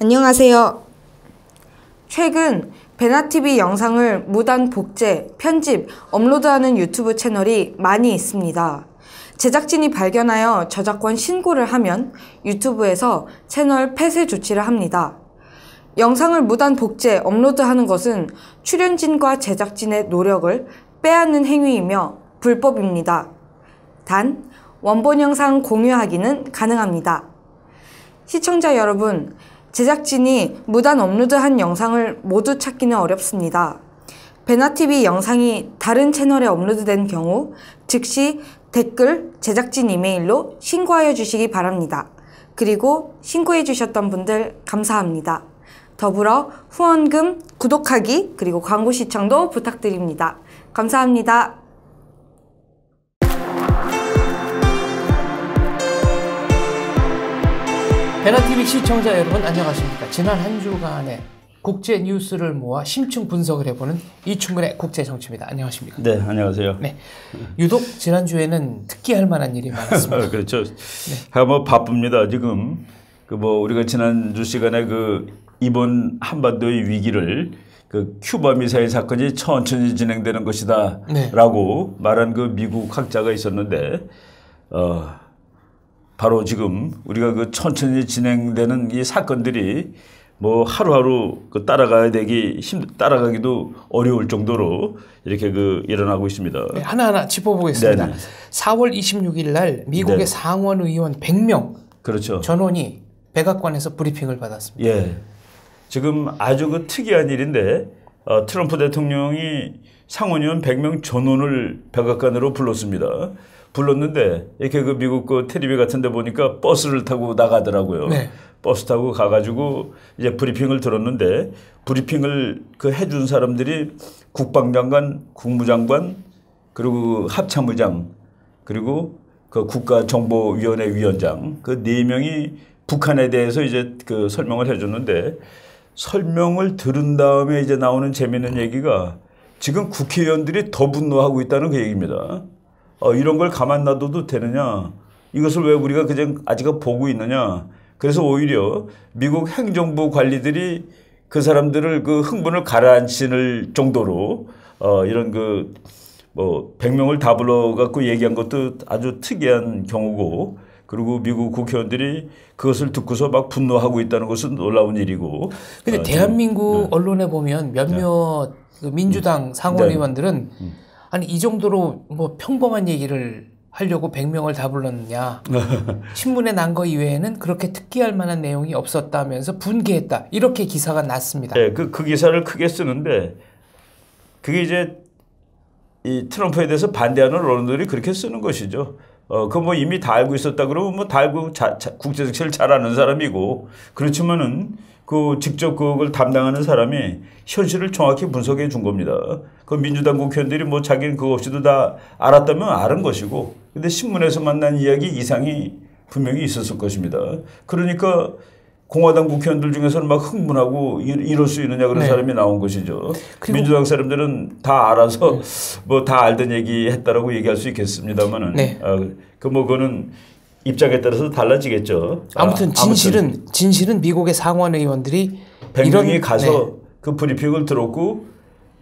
안녕하세요. 최근 베나TV 영상을 무단 복제, 편집, 업로드하는 유튜브 채널이 많이 있습니다. 제작진이 발견하여 저작권 신고를 하면 유튜브에서 채널 폐쇄 조치를 합니다. 영상을 무단 복제, 업로드하는 것은 출연진과 제작진의 노력을 빼앗는 행위이며 불법입니다. 단, 원본 영상 공유하기는 가능합니다. 시청자 여러분, 제작진이 무단 업로드한 영상을 모두 찾기는 어렵습니다. 베나TV 영상이 다른 채널에 업로드된 경우 즉시 댓글, 제작진 이메일로 신고하여 주시기 바랍니다. 그리고 신고해 주셨던 분들 감사합니다. 더불어 후원금, 구독하기, 그리고 광고 시청도 부탁드립니다. 감사합니다. 베나TV 시청자 여러분 안녕하십니까. 지난 한 주간의 국제 뉴스를 모아 심층 분석을 해보는 이충근의 국제정치입니다. 안녕하십니까. 네, 안녕하세요. 네, 유독 지난주에는 특기할 만한 일이 많았습니다. 그렇죠. 네. 뭐 바쁩니다. 지금 우리가 지난주 시간에 이번 한반도의 위기를 큐바 미사일 사건이 천천히 진행되는 것이다 라고 말한 미국 학자가 있었는데 바로 지금 우리가 천천히 진행되는 이 사건들이 하루하루 따라가기도 어려울 정도로 이렇게 일어나고 있습니다. 네, 하나하나 짚어보겠습니다. 네네. 4월 26일 날 미국의 상원 의원 100명 그렇죠. 전원이 백악관에서 브리핑을 받았습니다. 예. 지금 아주 특이한 일인데 트럼프 대통령이 상원의원 100명 전원을 백악관으로 불렀는데 이렇게 미국 텔레비 같은 데 보니까 버스를 타고 나가더라고요. 네. 버스 타고 가가지고 이제 브리핑을 들었는데 브리핑을 해준 사람들이 국방장관, 국무장관, 그리고 합참의장, 그리고 국가정보위원회 위원장 네 명이 북한에 대해서 이제 설명을 해줬는데 설명을 들은 다음에 이제 나오는 재미있는 얘기가 지금 국회의원들이 더 분노하고 있다는 얘기입니다. 이런 걸 가만 놔둬도 되느냐? 이것을 왜 우리가 그냥 아직 보고 있느냐? 그래서 오히려 미국 행정부 관리들이 그 사람들을 흥분을 가라앉힐 정도로 이런 100명을 다 불러갖고 얘기한 것도 아주 특이한 경우고, 그리고 미국 국회의원들이 그것을 듣고서 막 분노하고 있다는 것은 놀라운 일이고. 근데 대한민국 언론에 보면 몇몇 민주당 상원 의원들은 아니 이 정도로 평범한 얘기를 하려고 100명을 다 불렀느냐. 신문에 난 거 이외에는 그렇게 특기할 만한 내용이 없었다면서 분개했다. 이렇게 기사가 났습니다. 네, 그 기사를 크게 쓰는데 그게 이제 이 트럼프에 대해서 반대하는 언론들이 그렇게 쓰는 것이죠. 이미 다 알고 있었다 그러면 다 알고 국제 정치를 잘 아는 사람이고, 그렇지만은 직접 그걸 담당하는 사람이 현실을 정확히 분석해 준 겁니다. 민주당 국회의원들이 자기는 그거 없이도 다 알았다면 아는 것이고, 근데 신문에서 만난 이야기 이상이 분명히 있었을 것입니다. 그러니까 공화당 국회의원들 중에서는 막 흥분하고 이럴 수 있느냐 그런 사람이 나온 것이죠. 민주당 사람들은 다 알아서 다 알던 얘기 했다라고 얘기할 수 있겠습니다만은 그거는 입장에 따라서 달라지겠죠. 아무튼 진실은 미국의 상원 의원들이 100명이 가서 그 브리핑을 들었고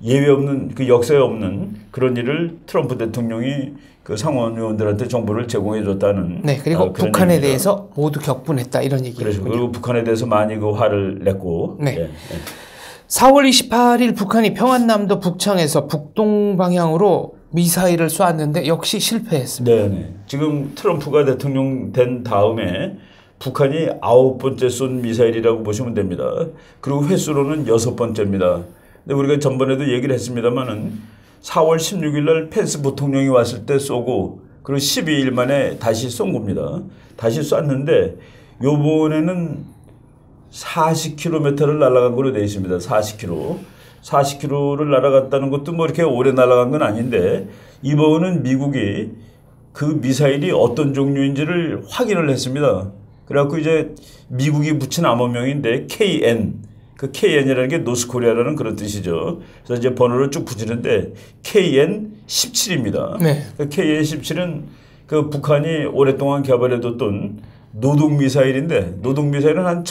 예외 없는 역사에 없는 그런 일을 트럼프 대통령이 상원 의원들한테 정보를 제공해 줬다는. 네, 그리고 북한에 얘기입니다. 대해서 모두 격분했다 이런 얘기죠. 그렇죠. 그리고 북한에 대해서 많이 화를 냈고. 네. 4월 28일 북한이 평안남도 북창에서 북동 방향으로 미사일을 쐈는데 역시 실패했습니다. 네. 지금 트럼프가 대통령 된 다음에 북한이 9번째 쏜 미사일이라고 보시면 됩니다. 그리고 횟수로는 6번째입니다. 근데 우리가 전번에도 얘기를 했습니다만은 4월 16일 날 펜스 부통령이 왔을 때 쏘고, 그리고 12일 만에 다시 쏜 겁니다. 다시 쐈는데 요번에는 40km를 날아간 걸로 되어 있습니다. 40km를 날아갔다는 것도 이렇게 오래 날아간 건 아닌데, 이번은 미국이 그 미사일이 어떤 종류인지를 확인을 했습니다. 그래갖고 이제 미국이 붙인 암호명인데 KN. KN이라는 게 노스코리아라는 그런 뜻이죠. 그래서 이제 번호를 쭉 붙이는데 KN-17입니다. 네. KN-17은 북한이 오랫동안 개발해뒀던 노동미사일인데, 노동미사일은 한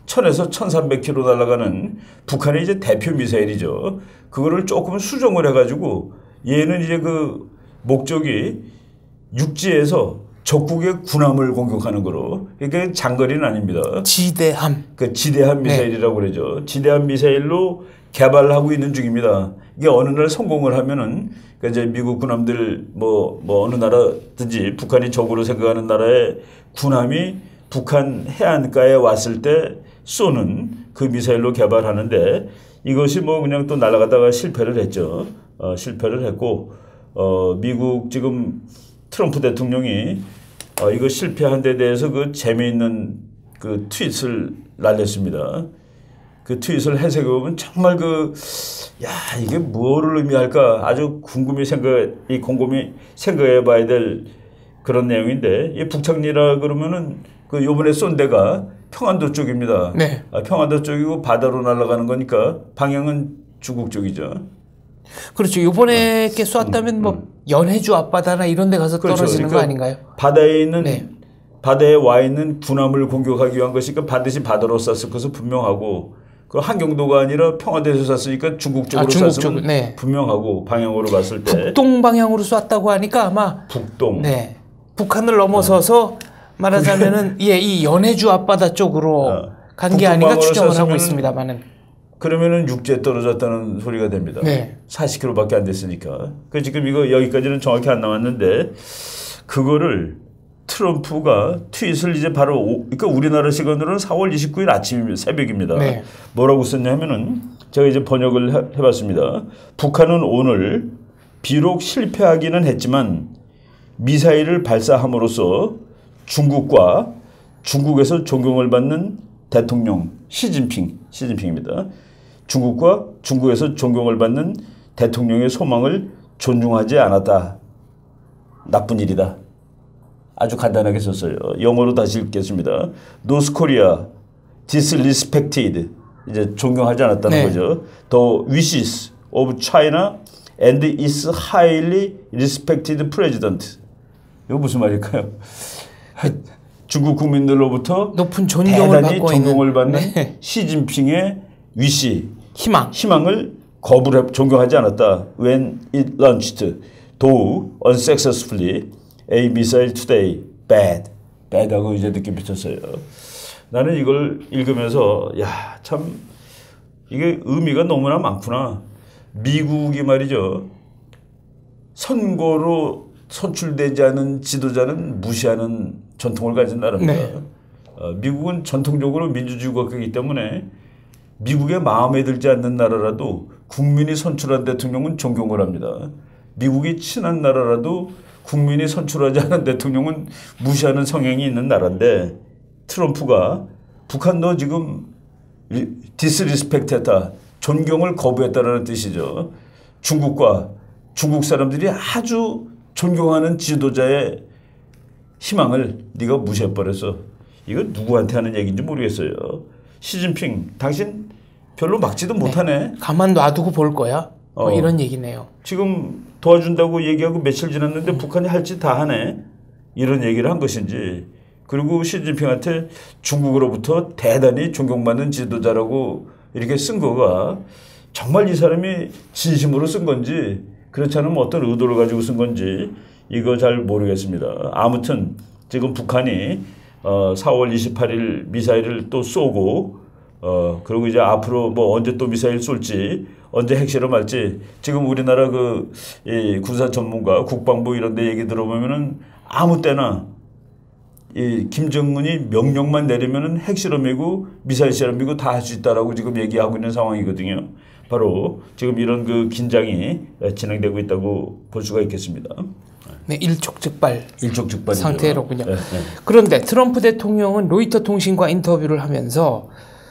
1000에서 1300km 날아가는 북한의 이제 대표 미사일이죠. 그거를 조금 수정을 해가지고 얘는 이제 그 목적이 육지에서 적국의 군함을 공격하는 거로. 그러니까 장거리는 아닙니다. 지대함. 그 지대함 미사일이라고 그러죠. 지대함 미사일로 개발하고 있는 중입니다. 이게 어느 날 성공을 하면은 그러니까 이제 미국 군함들 뭐 어느 나라든지 북한이 적으로 생각하는 나라의 군함이 북한 해안가에 왔을 때 쏘는 그 미사일로 개발하는데 이것이 뭐 그냥 또 날아가다가 실패를 했죠. 실패를 했고 미국 지금 트럼프 대통령이 이거 실패한 데 대해서 그 재미있는 그 트윗을 날렸습니다. 그 트윗을 해석해 보면 정말 이게 뭐를 의미할까 아주 곰곰이 생각해 봐야 될 그런 내용인데 이 북창리라 그러면은 그 요번에 쏜 데가 평안도 쪽입니다. 네. 평안도 쪽이고 바다로 날아가는 거니까 방향은 중국 쪽이죠. 그렇죠. 요번에 게 쐈다면 뭐 연해주 앞바다나 이런 데 가서 그렇죠. 떨어지는 그러니까 거 아닌가요? 바다에 와 있는 군함을 공격하기 위한 것이니까 반드시 바다로 쐈을 것은 분명하고 그 한경도가 아니라 평화도에서 쐈으니까 중국 쪽으로 쐈으면 네. 분명하고 방향으로 봤을 때 북동 방향으로 쐈다고 하니까 아마 북동. 네. 북한을 넘어서서 말하자면은 이 연해주 앞바다 쪽으로 간 게 아닌가 추정을 하고 있습니다만은. 그러면은 육지에 떨어졌다는 소리가 됩니다. 네. 40km밖에 안 됐으니까. 그 지금 이거 여기까지는 정확히 안 나왔는데 그거를 트럼프가 트윗을 이제 바로 그러니까 우리나라 시간으로는 4월 29일 아침입니다. 새벽입니다. 네. 뭐라고 썼냐면은 제가 이제 번역을 해봤습니다. 북한은 오늘 비록 실패하기는 했지만 미사일을 발사함으로써 중국과 중국에서 존경을 받는 대통령 시진핑입니다. 중국과 중국에서 존경을 받는 대통령의 소망을 존중하지 않았다. 나쁜 일이다. 아주 간단하게 썼어요. 영어로 다시 읽겠습니다. North Korea disrespected 이제 존경하지 않았다는 거죠. The wishes of China and its highly respected president. 이거 무슨 말일까요? 중국 국민들로부터 높은 존경을 대단히 받고 존경을 받는 시진핑의 위시 희망을 존경하지 않았다. When it launched, though unsuccessfully, a missile today, bad하고 이제 느낌 비쳤어요. 나는 이걸 읽으면서 참 이게 의미가 너무나 많구나. 미국이 말이죠. 선거로 선출되지 않은 지도자는 무시하는 전통을 가진 나라입니다. 네. 미국은 전통적으로 민주주의 국가이기 때문에 미국의 마음에 들지 않는 나라라도 국민이 선출한 대통령은 존경을 합니다. 미국이 친한 나라라도 국민이 선출하지 않은 대통령은 무시하는 성향이 있는 나라인데 트럼프가 북한도 지금 디스리스펙트했다. 존경을 거부했다는 뜻이죠. 중국과 중국 사람들이 아주 존경하는 지도자의 희망을 네가 무시해버려서 이거 누구한테 하는 얘기인지 모르겠어요. 시진핑 당신 별로 막지도 못하네. 가만 놔두고 볼 거야. 이런 얘기네요. 지금 도와준다고 얘기하고 며칠 지났는데 북한이 할 짓 다 하네. 이런 얘기를 한 것인지. 그리고 시진핑한테 중국으로부터 대단히 존경받는 지도자라고 이렇게 쓴 거가 정말 이 사람이 진심으로 쓴 건지 그렇지 않으면 어떤 의도를 가지고 쓴 건지 이거 잘 모르겠습니다. 아무튼 지금 북한이 4월 28일 미사일을 또 쏘고 그리고 이제 앞으로 뭐 언제 또 미사일 쏠지 언제 핵실험할지 지금 우리나라 이 군사 전문가 국방부 이런 데 얘기 들어보면은 아무 때나 이 김정은이 명령만 내리면은 핵실험이고 미사일 실험이고 다 할 수 있다라고 지금 얘기하고 있는 상황이거든요. 바로 지금 이런 그 긴장이 진행되고 있다고 볼 수가 있겠습니다. 네, 일촉즉발 상태로군요. 네. 그런데 트럼프 대통령은 로이터 통신과 인터뷰를 하면서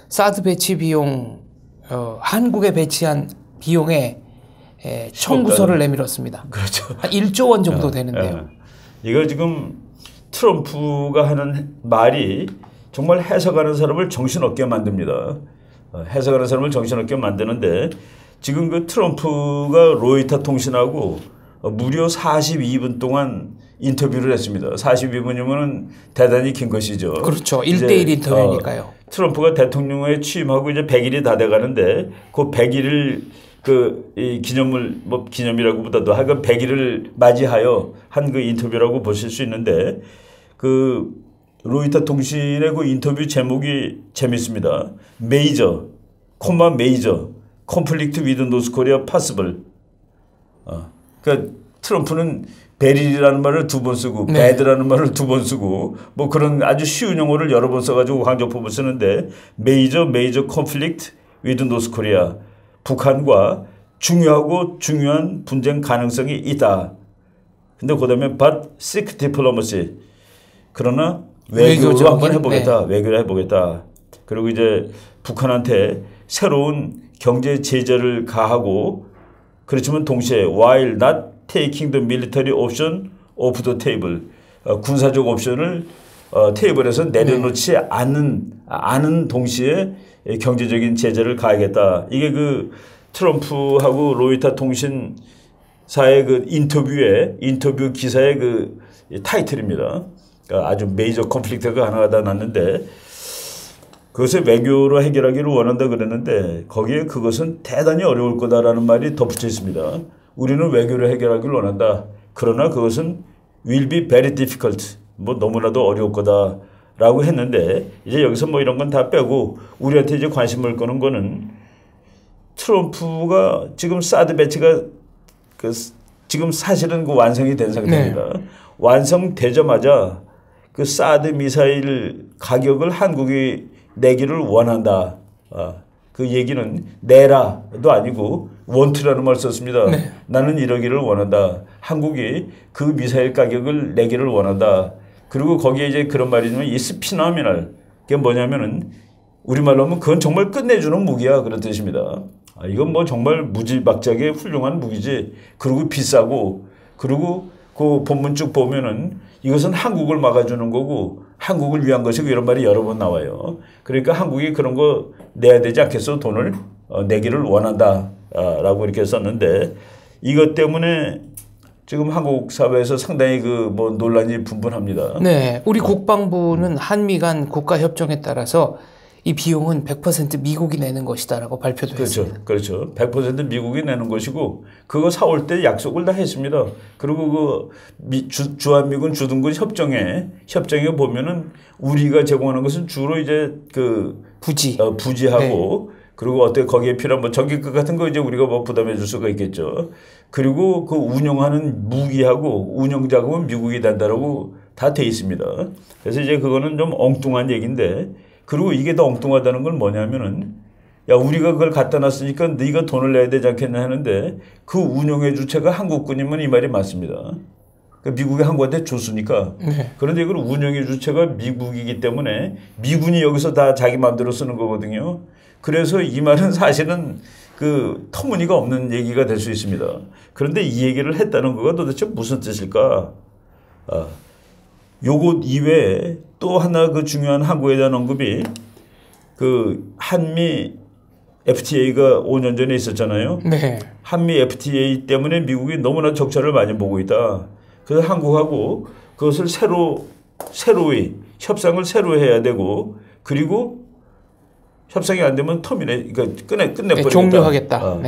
사드 배치 비용, 한국에 배치한 비용에 청구서를 내밀었습니다. 그렇죠. 한 1조 원 정도 되는데요. 이거 지금 트럼프가 하는 말이 정말 해석하는 사람을 정신없게 만듭니다. 해석하는 사람을 정신없게 만드는데 지금 그 트럼프가 로이터 통신하고 무려 42분 동안 인터뷰를 했습니다. 42분이면은 대단히 긴 것이죠. 그렇죠. 1대1 인터뷰니까요. 트럼프가 대통령에 취임하고 이제 100일이 다 돼가는데 그 100일을 이 기념을 뭐 기념이라고보다도 하여간 100일을 맞이하여 한 그 인터뷰라고 보실 수 있는데 그 로이터 통신의 그 인터뷰 제목이 재밌습니다. 메이저, conflict with North Korea possible. 그러니까 트럼프는 베릴이라는 말을 2번 쓰고 배드라는 말을 2번 쓰고 뭐 그런 아주 쉬운 용어를 여러 번 써가지고 강조법을 쓰는데 메이저 conflict with North Korea. 북한과 중요한 분쟁 가능성이 있다. 근데 그다음에 but seek diplomacy. 그러나 외교로 한번 해보겠다. 외교를 해보겠다. 그리고 이제 북한한테 새로운 경제 제재를 가하고 그렇지만 동시에 while not taking the military option off the table. 군사적 옵션을 테이블에서 내려놓지 않은 동시에 경제적인 제재를 가하겠다. 이게 그 트럼프하고 로이터 통신사의 그 인터뷰 기사의 그 타이틀입니다. 그러니까 아주 메이저 컨플릭트가 하나가 났는데 그것을 외교로 해결하기를 원한다 그랬는데 거기에 그것은 대단히 어려울 거다라는 말이 덧붙여 있습니다. 우리는 외교로 해결하기를 원한다. 그러나 그것은 will be very difficult. 뭐 너무나도 어려울 거다라고 했는데 이제 여기서 뭐 이런 건 다 빼고 우리한테 이제 관심을 끄는 거는 트럼프가 지금 사드 배치가 지금 사실은 그 완성이 된 상태입니다. 완성되자마자 그 사드 미사일 가격을 한국이 내기를 원한다. 그 얘기는 내라도 아니고 원트라는 말을 썼습니다. 나는 이러기를 원한다. 한국이 그 미사일 가격을 내기를 원한다. 그리고 거기에 이제 그런 말이지만 이 스피너미널 그게 뭐냐면은 우리말로 하면 그건 정말 끝내주는 무기야 그런 뜻입니다. 이건 뭐 정말 무지막지하게 훌륭한 무기지. 그리고 비싸고 그리고 그 본문 쭉 보면은 이것은 한국을 막아주는 거고 한국을 위한 것이고 이런 말이 여러 번 나와요. 그러니까 한국이 그런 거 내야 되지 않겠어? 돈을 내기를 원한다라고 이렇게 썼는데 이것 때문에 지금 한국 사회에서 상당히 그 뭐 논란이 분분합니다. 네, 우리 국방부는 한미 간 국가 협정에 따라서 이 비용은 100% 미국이 내는 것이다라고 발표도 했습니다. 그렇죠. 100% 미국이 내는 것이고 그거 사올 때 약속을 다 했습니다. 그리고 그 주한미군 주둔군 협정에 보면은 우리가 제공하는 것은 주로 이제 그 부지하고 그리고 어떻게 거기에 필요한 뭐 전기급 같은 거 이제 우리가 뭐 부담해 줄 수가 있겠죠. 그리고 그 운영하는 무기하고 운영 자금은 미국이 된다라고 다 돼 있습니다. 그래서 이제 그거는 좀 엉뚱한 얘기인데 그리고 이게 더 엉뚱하다는 건 뭐냐면은 야 우리가 그걸 갖다 놨으니까 네가 돈을 내야 되지 않겠냐 하는데 그 운영의 주체가 한국군이면 이 말이 맞습니다. 그러니까 미국이 한국한테 줬으니까. 그런데 이걸 운영의 주체가 미국이기 때문에 미군이 여기서 다 자기 마음대로 쓰는 거거든요. 그래서 이 말은 사실은 그 터무니가 없는 얘기가 될 수 있습니다. 그런데 이 얘기를 했다는 거가 도대체 무슨 뜻일까? 요것 이외에 또 하나 그 중요한 한국에 대한 언급이 그 한미 FTA가 5년 전에 있었잖아요. 한미 FTA 때문에 미국이 너무나 적자를 많이 보고 있다. 그래서 한국하고 그것을 새로이 협상을 새로 해야 되고 그리고 협상이 안 되면 그러니까 끝내버리겠다. 종료하겠다.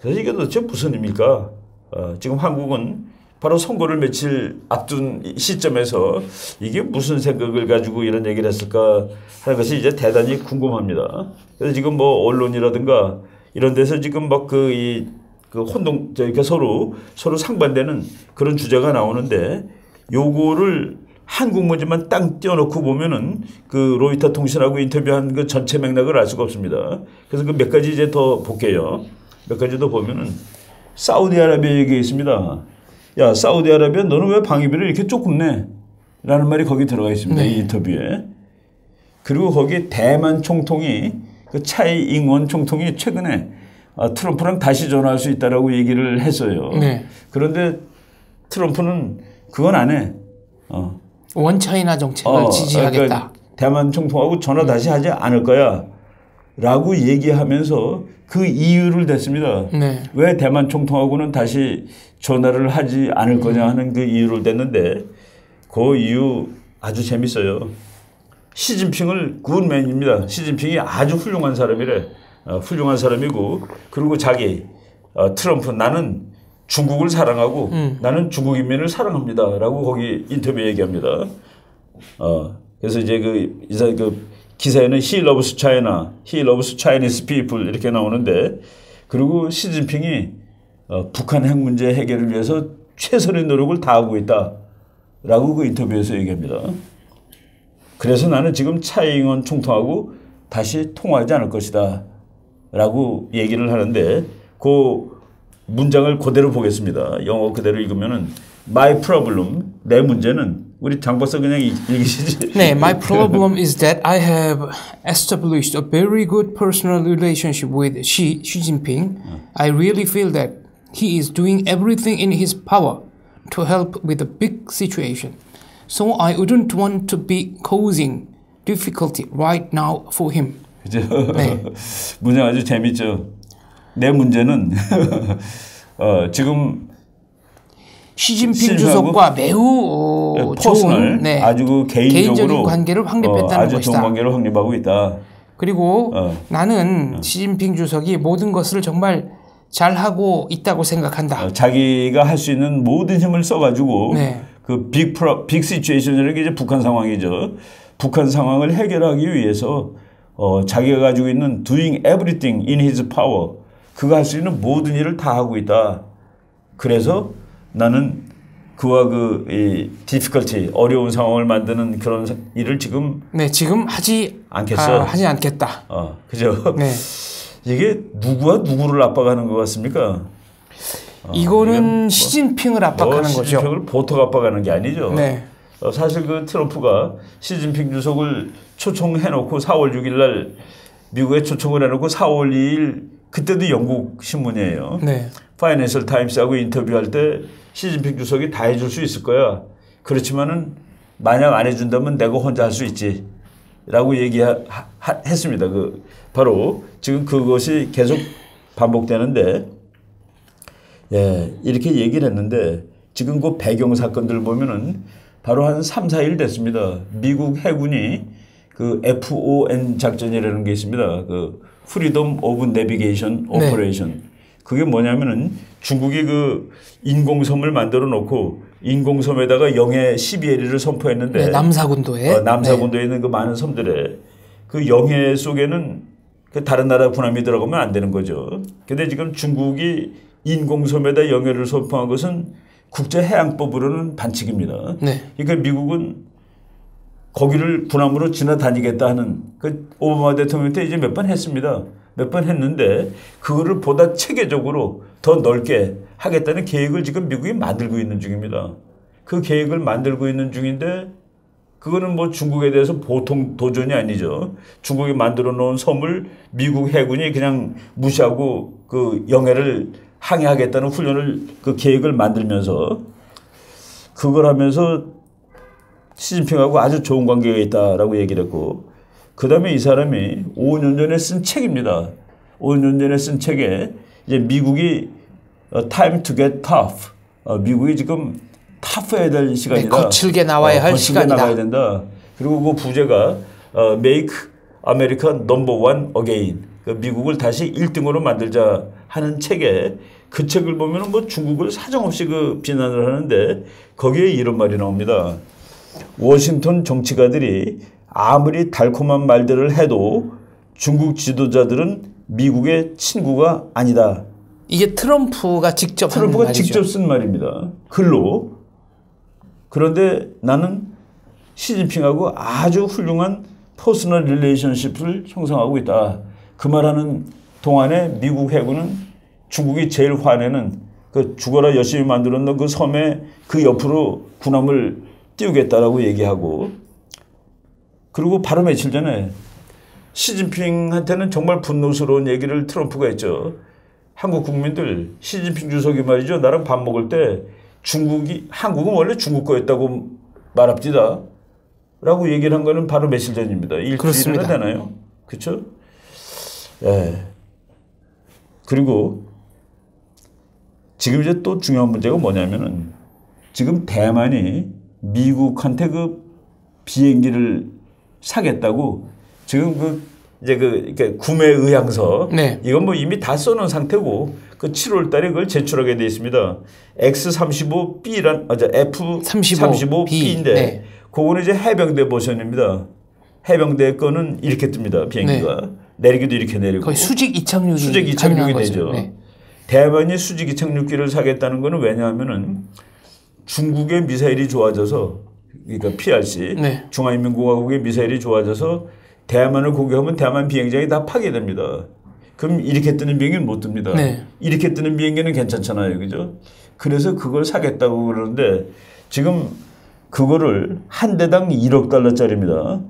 그래서 이게 도대체 무슨 의미일까? 지금 한국은 바로 선거를 며칠 앞둔 시점에서 이게 무슨 생각을 가지고 이런 얘기를 했을까 하는 것이 이제 대단히 궁금합니다. 그래서 지금 뭐 언론이라든가 이런 데서 지금 막 그 혼동, 그러니까 서로 상반되는 그런 주제가 나오는데 요거를 한국 문제만 땅 띄워놓고 보면은 그 로이터 통신하고 인터뷰한 그 전체 맥락을 알 수가 없습니다. 그래서 그 몇 가지 이제 더 볼게요. 몇 가지 더 보면은 사우디아라비아 얘기 있습니다. 야, 사우디아라비아 너는 왜 방위비를 이렇게 조금 내? 라는 말이 거기 들어가 있습니다. 이 인터뷰에. 그리고 거기에 대만 총통이 그 차이 잉원 총통이 최근에 트럼프랑 다시 전화할 수 있다라고 얘기를 했어요. 그런데 트럼프는 그건 안 해. 원차이나 정책을 지지하겠다. 그러니까 대만 총통하고 전화 다시 하지 않을 거야. 라고 얘기하면서 그 이유를 댔습니다. 왜 대만 총통하고는 다시 전화를 하지 않을 거냐 하는 그 이유를 댔는데 그 이유 아주 재밌어요. 시진핑을 굿맨입니다. 시진핑이 아주 훌륭한 사람이래. 훌륭한 사람이고 그리고 자기 트럼프 나는 중국을 사랑하고 나는 중국인민을 사랑합니다. 라고 거기 인터뷰에 얘기합니다. 그래서 이제 그 기사에는 He loves China, He loves Chinese people 이렇게 나오는데 그리고 시진핑이 북한 핵 문제 해결을 위해서 최선의 노력을 다하고 있다라고 그 인터뷰에서 얘기합니다. 그래서 나는 지금 차이잉원 총통하고 다시 통화하지 않을 것이다 라고 얘기를 하는데 그 문장을 그대로 보겠습니다. 영어 그대로 읽으면은 My problem, 내 문제는 우리 장 박사 그냥 읽으시지. 네, my problem is that I have established a very good personal relationship with Xi Jinping. I really feel that he is doing everything in his power to help with the big situation. So I wouldn't want to be causing difficulty right now for him. 그죠? 네. 문장 아주 재밌죠. 내 문제는 지금 시진핑 주석과 매우 퍼스널, 좋은 아주 그 개인적으로 관계를 확립했다는 아주 것이다. 좋은 관계를 확립하고 있다. 그리고 나는 시진핑 주석이 모든 것을 정말 잘하고 있다고 생각한다. 자기가 할 수 있는 모든 힘을 써가지고 네. 그 빅 시츄에이션이라는 게 이제 북한 상황이죠. 북한 상황을 해결하기 위해서 자기가 가지고 있는 doing everything in his power 그가 할 수 있는 모든 일을 다 하고 있다. 그래서 나는 그와 이 difficulty 어려운 상황을 만드는 그런 일을 지금 지금 하지 않겠다. 그죠? 네. 이게 누구와 누구를 압박하는 것 같습니까? 이거는 시진핑을 압박하는 거죠. 시진핑을 보통 압박하는 게 아니죠. 네. 사실 그 트럼프가 시진핑 주석을 초청해놓고 4월 6일 날 미국에 초청을 해놓고 4월 2일 그때도 영국 신문이에요. 네. 파이낸셜 타임스하고 인터뷰할 때 시진핑 주석이 다 해줄 수 있을 거야. 그렇지만은 만약 안 해준다면 내가 혼자 할 수 있지. 라고 얘기했습니다. 바로 지금 그것이 계속 반복되는데 이렇게 얘기를 했는데 지금 그 배경 사건들 보면은 바로 한 3, 4일 됐습니다. 미국 해군이 그 FON 작전이라는 게 있습니다. 그 Freedom of Navigation Operation. 그게 뭐냐면은 중국이 그 인공섬을 만들어 놓고 인공섬에다가 영해 12해리를 선포했는데 남사군도에 남사군도에 있는 그 많은 섬들에 그 영해 속에는 그 다른 나라 군함이 들어가면 안 되는 거죠. 근데 지금 중국이 인공섬에다 영해를 선포한 것은 국제해양법으로는 반칙입니다. 네. 그러니까 미국은 거기를 군함으로 지나다니겠다 하는 그 오바마 대통령 때 이제 몇 번 했습니다. 몇 번 했는데 그거를 보다 체계적으로 더 넓게 하겠다는 계획을 지금 미국이 만들고 있는 중입니다. 그 계획을 만들고 있는 중인데 그거는 뭐 중국에 대해서 보통 도전이 아니죠. 중국이 만들어 놓은 섬을 미국 해군이 그냥 무시하고 그 영해를 항해하겠다는 훈련을 그 계획을 만들면서 그걸 하면서 시진핑하고 아주 좋은 관계가 있다라고 얘기를 했고 그다음에 이 사람이 5년 전에 쓴 책입니다. 5년 전에 쓴 책에 이제 미국이 Time to get tough. 미국이 지금 터프해야 될 시간이다. 거칠게 나와야 할 시간이다. 나가야 된다. 그리고 그 부제가 Make America number one again. 미국을 다시 1등으로 만들자 하는 책에 그 책을 보면 뭐 중국을 사정없이 비난을 하는데 거기에 이런 말이 나옵니다. 워싱턴 정치가들이 아무리 달콤한 말들을 해도 중국 지도자들은 미국의 친구가 아니다. 이게 트럼프가 직접 쓴 말입니다. 글로. 그런데 나는 시진핑하고 아주 훌륭한 퍼스널 릴레이션십을 형성하고 있다. 그 말하는 동안에 미국 해군은 중국이 제일 화내는 그 죽어라 열심히 만들었던 그 섬에 그 옆으로 군함을 띄우겠다라고 얘기하고 그리고 바로 며칠 전에 시진핑한테는 정말 분노스러운 얘기를 트럼프가 했죠. 한국 국민들 시진핑 주석이 말이죠. 나랑 밥 먹을 때 한국은 원래 중국 거였다고 말합디다. 라고 얘기를 한 거는 바로 며칠 전입니다. 일주일이나 되나요? 그렇죠? 예. 그리고 지금 이제 또 중요한 문제가 뭐냐면은 지금 대만이 미국한테 그 비행기를 사겠다고 지금 이제 구매 의향서 네. 이건 뭐 이미 다 써놓은 상태고 그 7월 달에 그걸 제출하게 돼 있습니다. X-35B란 F-35B인데 네. 그거는 이제 해병대 버전입니다. 해병대 거는 이렇게 뜹니다. 비행기가. 네. 내리기도 이렇게 내리고. 거의 수직 이착륙이 되죠. 네. 대만이 수직 이착륙기를 사겠다는 거는 왜냐하면은 중국의 미사일이 좋아져서 그러니까 PRC 네. 중화인민공화국의 미사일이 좋아져서 대만을 공격하면 대만 비행장이 다 파괴됩니다. 그럼 이렇게 뜨는 비행기는 못 뜹니다. 네. 이렇게 뜨는 비행기는 괜찮잖아요. 그죠? 그래서 그걸 사겠다고 그러는데 지금 그거를 한 대당 1억 달러짜리입니다.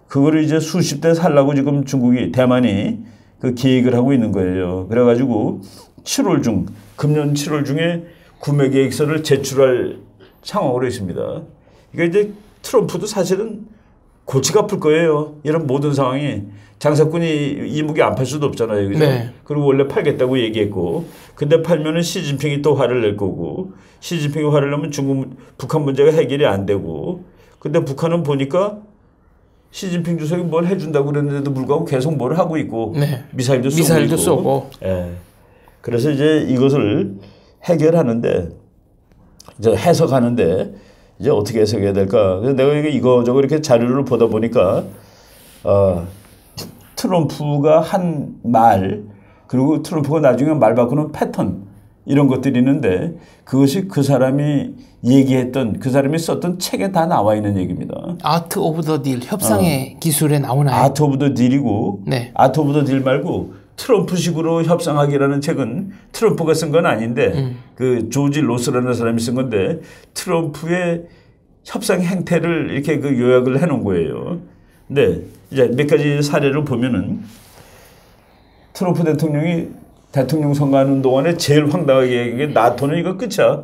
그거를 이제 수십 대 살라고 지금 대만이 그 계획을 하고 있는 거예요. 그래가지고 금년 7월 중에 구매 계획서를 제출할 상황으로 있습니다. 이게 이제 트럼프도 사실은 골치가 아플 거예요. 이런 모든 상황이 장사꾼이 이 무기 안 팔 수도 없잖아요. 그죠? 네. 그리고 원래 팔겠다고 얘기했고 근데 팔면은 시진핑이 또 화를 낼 거고 시진핑이 화를 내면 북한 문제가 해결이 안 되고 근데 북한은 보니까 시진핑 주석이 뭘 해준다고 그랬는데도 불구하고 계속 뭘 하고 있고 네. 미사일도 쏘고. 예. 그래서 이제 이것을 해결하는데 이제 해석하는데 이제 어떻게 해석해야 될까? 그래서 내가 이거저거 이렇게 자료를 보다 보니까 트럼프가 한 말 그리고 트럼프가 나중에 말 바꾸는 패턴 이런 것들이 있는데 그것이 그 사람이 얘기했던 그 사람이 썼던 책에 다 나와 있는 얘기입니다. 아트 오브 더 딜 협상의 기술에 나오나요? 아트 오브 더 딜이고 네. 아트 오브 더 딜 말고 트럼프식으로 협상하기라는 책은 트럼프가 쓴 건 아닌데 그 조지 로스라는 사람이 쓴 건데 트럼프의 협상 행태를 이렇게 그 요약을 해놓은 거예요. 근데 이제 몇 가지 사례를 보면은 트럼프 대통령이 대통령 선거하는 동안에 제일 황당하게 얘기한 게 나토는 이거 끝이야.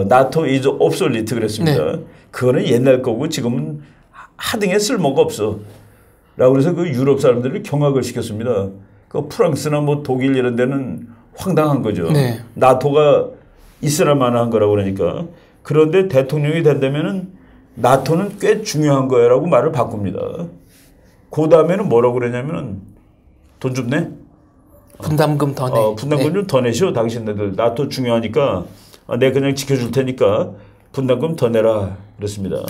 나토 is obsolete 그랬습니다. 네. 그거는 옛날 거고 지금은 하등에 쓸모가 없어. 라고 그래서 그 유럽 사람들을 경악을 시켰습니다. 그 프랑스나 뭐 독일 이런 데는 황당한 거죠. 네. 나토가 있으나 마나한 거라고 그러니까. 그런데 대통령이 된다면은 나토는 꽤 중요한 거야라고 말을 바꿉니다. 그 다음에는 뭐라고 그러냐면은 돈 좀 내? 분담금 더 내. 분담금 좀 더 내시오. 당신네들 나토 중요하니까 내가 그냥 지켜줄 테니까 분담금 더 내라 그랬습니다.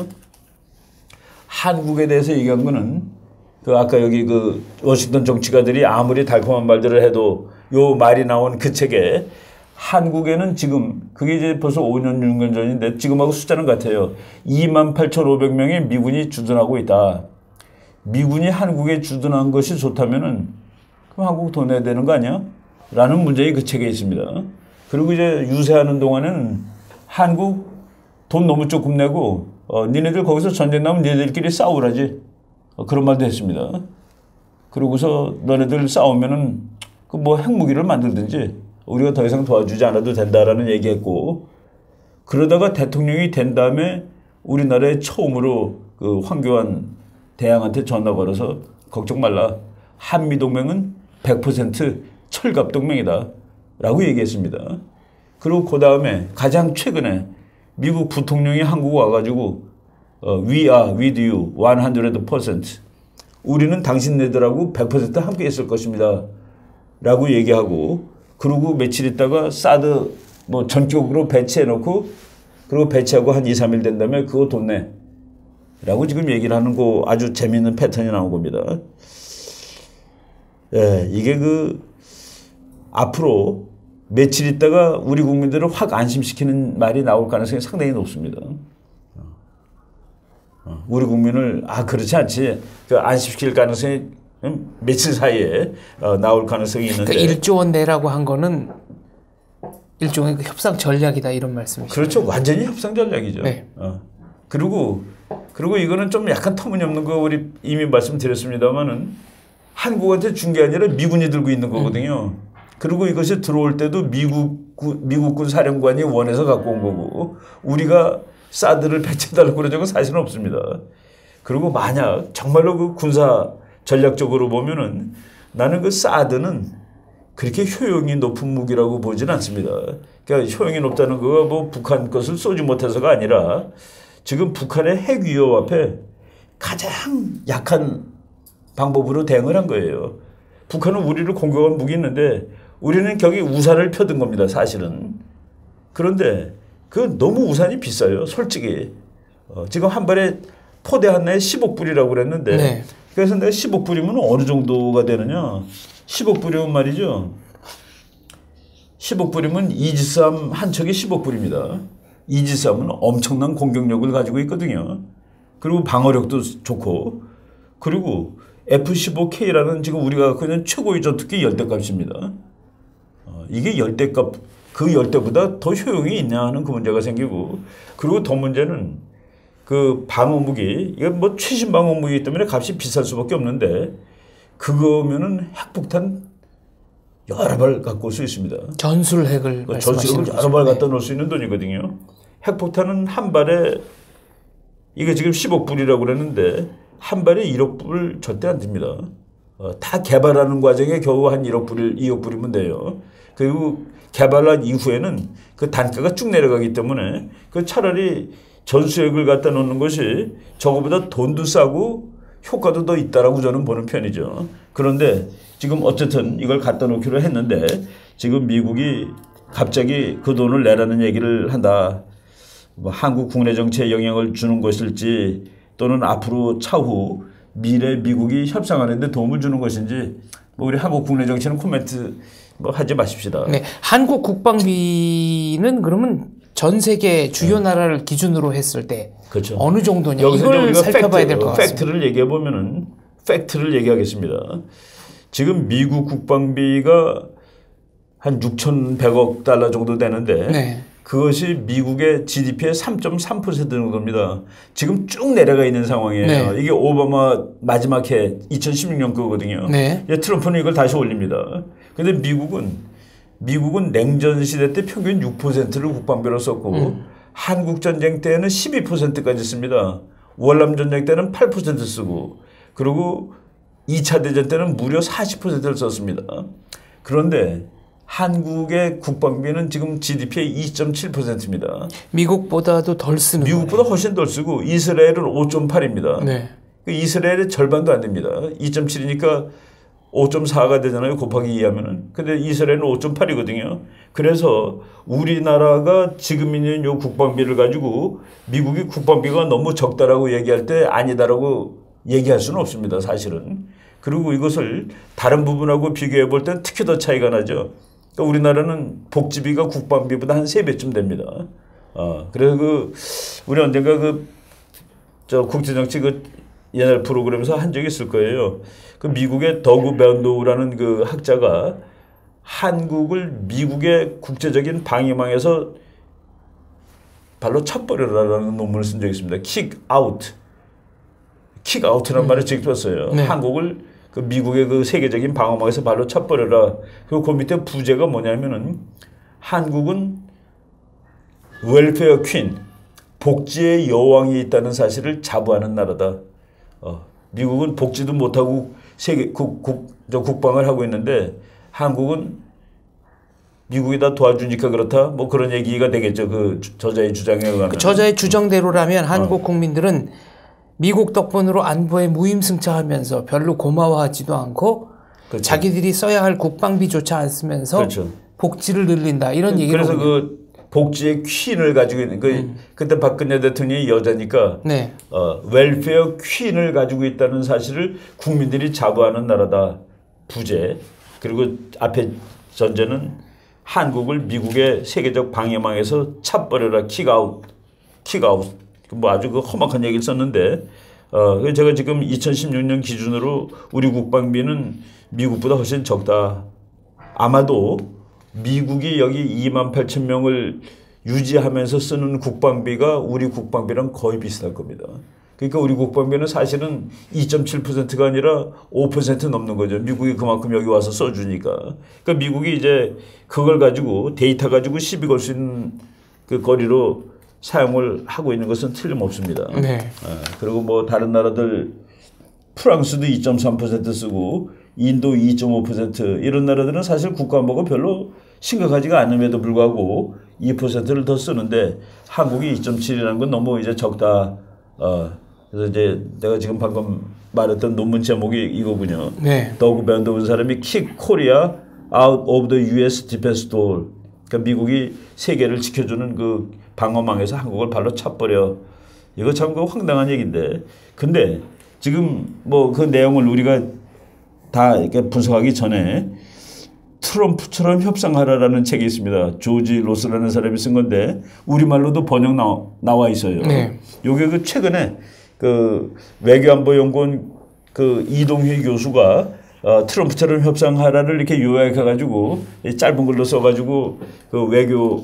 한국에 대해서 얘기한 거는 그 아까 여기 그 워싱턴 정치가들이 아무리 달콤한 말들을 해도 요 말이 나온 그 책에 한국에는 지금 그게 이제 벌써 5년 6년 전인데 지금하고 숫자는 같아요. 28,500명의 미군이 주둔하고 있다. 미군이 한국에 주둔한 것이 좋다면은 그럼 한국 돈 내야 되는 거 아니야? 라는 문제가 그 책에 있습니다. 그리고 이제 유세하는 동안에는 한국 돈 너무 조금 내고 니네들 거기서 전쟁 나면 니네들끼리 싸우라지. 그런 말도 했습니다. 그러고서 너네들 싸우면은 그 뭐 핵무기를 만들든지 우리가 더 이상 도와주지 않아도 된다라는 얘기했고 그러다가 대통령이 된 다음에 우리나라에 처음으로 그 황교안 대왕한테 전화 걸어서 걱정 말라. 한미동맹은 100% 철갑동맹이다. 라고 얘기했습니다. 그리고 그 다음에 가장 최근에 미국 부통령이 한국 와가지고 We are with you 100%. 우리는 당신네들하고 100% 함께 있을 것입니다. 라고 얘기하고 그리고 며칠 있다가 사드 뭐 전격으로 배치해놓고 그리고 배치하고 한 2, 3일 된 다음에 그거 돈 내. 라고 지금 얘기를 하는 거 아주 재미있는 패턴이 나온 겁니다. 예, 이게 그 앞으로 며칠 있다가 우리 국민들을 확 안심시키는 말이 나올 가능성이 상당히 높습니다. 우리 국민을 그렇지 않지 그 안심시킬 가능성이 며칠 사이에 나올 가능성이 있는데 그러니까 1조 원 내라고 한 거는 일종의 그 협상 전략이다 이런 말씀이시죠? 그렇죠. 완전히 협상 전략이죠. 네. 그리고 이거는 좀 약간 터무니없는 거 우리 이미 말씀드렸습니다만은 한국한테 준 게 아니라 미군이 들고 있는 거거든요. 그리고 이것이 들어올 때도 미국군 사령관이 원해서 갖고 온 거고 우리가 사드를 배치해달라고 그런 적은 사실은 없습니다. 그리고 만약 정말로 그 군사 전략적으로 보면은 나는 그 사드는 그렇게 효용이 높은 무기라고 보지는 않습니다. 그러니까 효용이 높다는 거가 뭐 북한 것을 쏘지 못해서가 아니라 지금 북한의 핵 위협 앞에 가장 약한 방법으로 대응을 한 거예요. 북한은 우리를 공격한 무기 있는데 우리는 거기 우산을 펴든 겁니다. 사실은. 그런데 그 너무 우산이 비싸요. 솔직히. 지금 한 발에 포대 하나에 10억 불이라고 그랬는데 네. 그래서 내가 10억 불이면 어느 정도가 되느냐. 10억 불이면 말이죠. 10억 불이면 이지스함 한 척이 10억 불입니다. 이지스함은 엄청난 공격력을 가지고 있거든요. 그리고 방어력도 좋고 그리고 F-15K라는 지금 우리가 갖고 있는 최고의 전투기 열대값입니다. 이게 열대값 그 열대보다 더 효용이 있냐 하는 그 문제가 생기고 그리고 더 문제는 그 방어무기 이건 뭐 최신 방어무기 때문에 값이 비쌀 수밖에 없는데 그거면은 핵폭탄 여러 발 갖고 올 수 있습니다. 전술핵을 전술핵을 여러 발 갖다 놓을 수 있는 돈이거든요. 핵폭탄은 한 발에 이게 지금 10억 불이라고 그랬는데 한 발에 1억 불 절대 안 듭니다. 다 개발하는 과정에 겨우 한 1억 불, 2억 불이면 돼요. 그리고 개발한 이후에는 그 단가가 쭉 내려가기 때문에 그 차라리 전술핵을 갖다 놓는 것이 저거보다 돈도 싸고 효과도 더 있다라고 저는 보는 편이죠. 그런데 지금 어쨌든 이걸 갖다 놓기로 했는데 지금 미국이 갑자기 그 돈을 내라는 얘기를 한다. 뭐 한국 국내 정치에 영향을 주는 것일지 또는 앞으로 차후 미래 미국이 협상하는 데 도움을 주는 것인지 뭐 우리 한국 국내 정치는 코멘트 뭐 하지 마십시다. 네, 한국 국방비는 그러면 전 세계 주요 나라를 기준으로 했을 때 그렇죠. 어느 정도냐 여기서 이걸 우리가 살펴봐야 될 것 같습니다. 팩트를 얘기해 보면은 팩트를 얘기하겠습니다. 지금 미국 국방비가 한 6,100억 달러 정도 되는데 네. 그것이 미국의 GDP의 3.3% 정도입니다. 지금 쭉 내려가 있는 상황이에요. 네. 이게 오바마 마지막 해 2016년 거거든요. 네. 트럼프는 이걸 다시 올립니다. 그런데 미국은 냉전 시대 때 평균 6%를 국방비로 썼고 한국 전쟁 때는 12%까지 씁니다. 월남 전쟁 때는 8% 쓰고 그리고 2차 대전 때는 무려 40%를 썼습니다. 그런데 한국의 국방비는 지금 GDP의 2.7%입니다. 미국보다도 덜 쓰는 미국보다 훨씬 덜 쓰고 이스라엘은 5.8입니다. 네. 이스라엘의 절반도 안 됩니다. 2.7이니까 5.4가 되잖아요. 곱하기 2 하면은. 근데 이스라엘은 5.8이거든요. 그래서 우리나라가 지금 있는 요 국방비를 가지고 미국이 국방비가 너무 적다라고 얘기할 때 아니다라고 얘기할 수는 없습니다. 사실은. 그리고 이것을 다른 부분하고 비교해 볼 땐 특히 더 차이가 나죠. 그러니까 우리나라는 복지비가 국방비보다 한 3배쯤 됩니다. 그래서 우리 언젠가 국제정치 옛날 프로그램에서 한 적이 있을 거예요. 그 미국의 더그 밴도우라는 그 학자가 한국을 미국의 국제적인 방위망에서 발로 쳐버려라라는 논문을 쓴 적이 있습니다. 킥아웃이라는 말을 직접 썼어요. 네. 한국을 그 미국의 그 세계적인 방어망에서 발로 쳐버려라. 그리고 그 밑에 부제가 뭐냐면은 한국은 웰페어 퀸, 복지의 여왕이 있다는 사실을 자부하는 나라다. 미국은 복지도 못하고 세계 국방을 하고 있는데 한국은 미국이 다 도와주니까 그렇다. 뭐 그런 얘기가 되겠죠. 그 저자의 주장에 의하면. 그 저자의 주장대로라면 한국 국민들은 미국 덕분으로 안보에 무임승차하면서 별로 고마워하지도 않고 그렇죠. 자기들이 써야 할 국방비조차 안 쓰면서 그렇죠. 복지를 늘린다 이런 얘기를 그래서 그 복지의 퀸을 가지고 있는 그때 박근혜 대통령이 여자니까 네. 웰페어 퀸을 가지고 있다는 사실을 국민들이 자부하는 나라다. 부제. 그리고 앞에 전제는 한국을 미국의 세계적 방해망에서 차버려라. 킥아웃. 뭐 아주 그 험악한 얘기를 썼는데 제가 지금 2016년 기준으로 우리 국방비는 미국보다 훨씬 적다. 아마도 미국이 여기 28,000명을 유지하면서 쓰는 국방비가 우리 국방비랑 거의 비슷할 겁니다. 그러니까 우리 국방비는 사실은 2.7%가 아니라 5% 넘는 거죠. 미국이 그만큼 여기 와서 써주니까. 그러니까 미국이 이제 그걸 가지고 데이터 가지고 시비 걸 수 있는 그 거리로 사용을 하고 있는 것은 틀림없습니다. 네. 그리고 뭐 다른 나라들 프랑스도 2.3% 쓰고 인도 2.5% 이런 나라들은 사실 국가 안보가 별로 심각하지가 않음에도 불구하고 2%를 더 쓰는데 한국이 2.7이라는 건 너무 이제 적다. 그래서 이제 내가 지금 방금 말했던 논문 제목이 이거군요. 네. 더그 밴드온 사람이 Kick Korea out of the U.S. defense door. 그러니까 미국이 세계를 지켜주는 그 방어망에서 한국을 발로 차버려. 이거 참 그 황당한 얘기인데. 근데 지금 뭐 그 내용을 우리가 다 이렇게 분석하기 전에 트럼프처럼 협상하라라는 책이 있습니다. 조지 로스라는 사람이 쓴 건데 우리말로도 번역 나와 있어요. 네. 요게 그 최근에 그 외교안보연구원 그 이동휘 교수가 트럼프처럼 협상하라를 이렇게 요약해가지고 짧은 글로 써가지고 그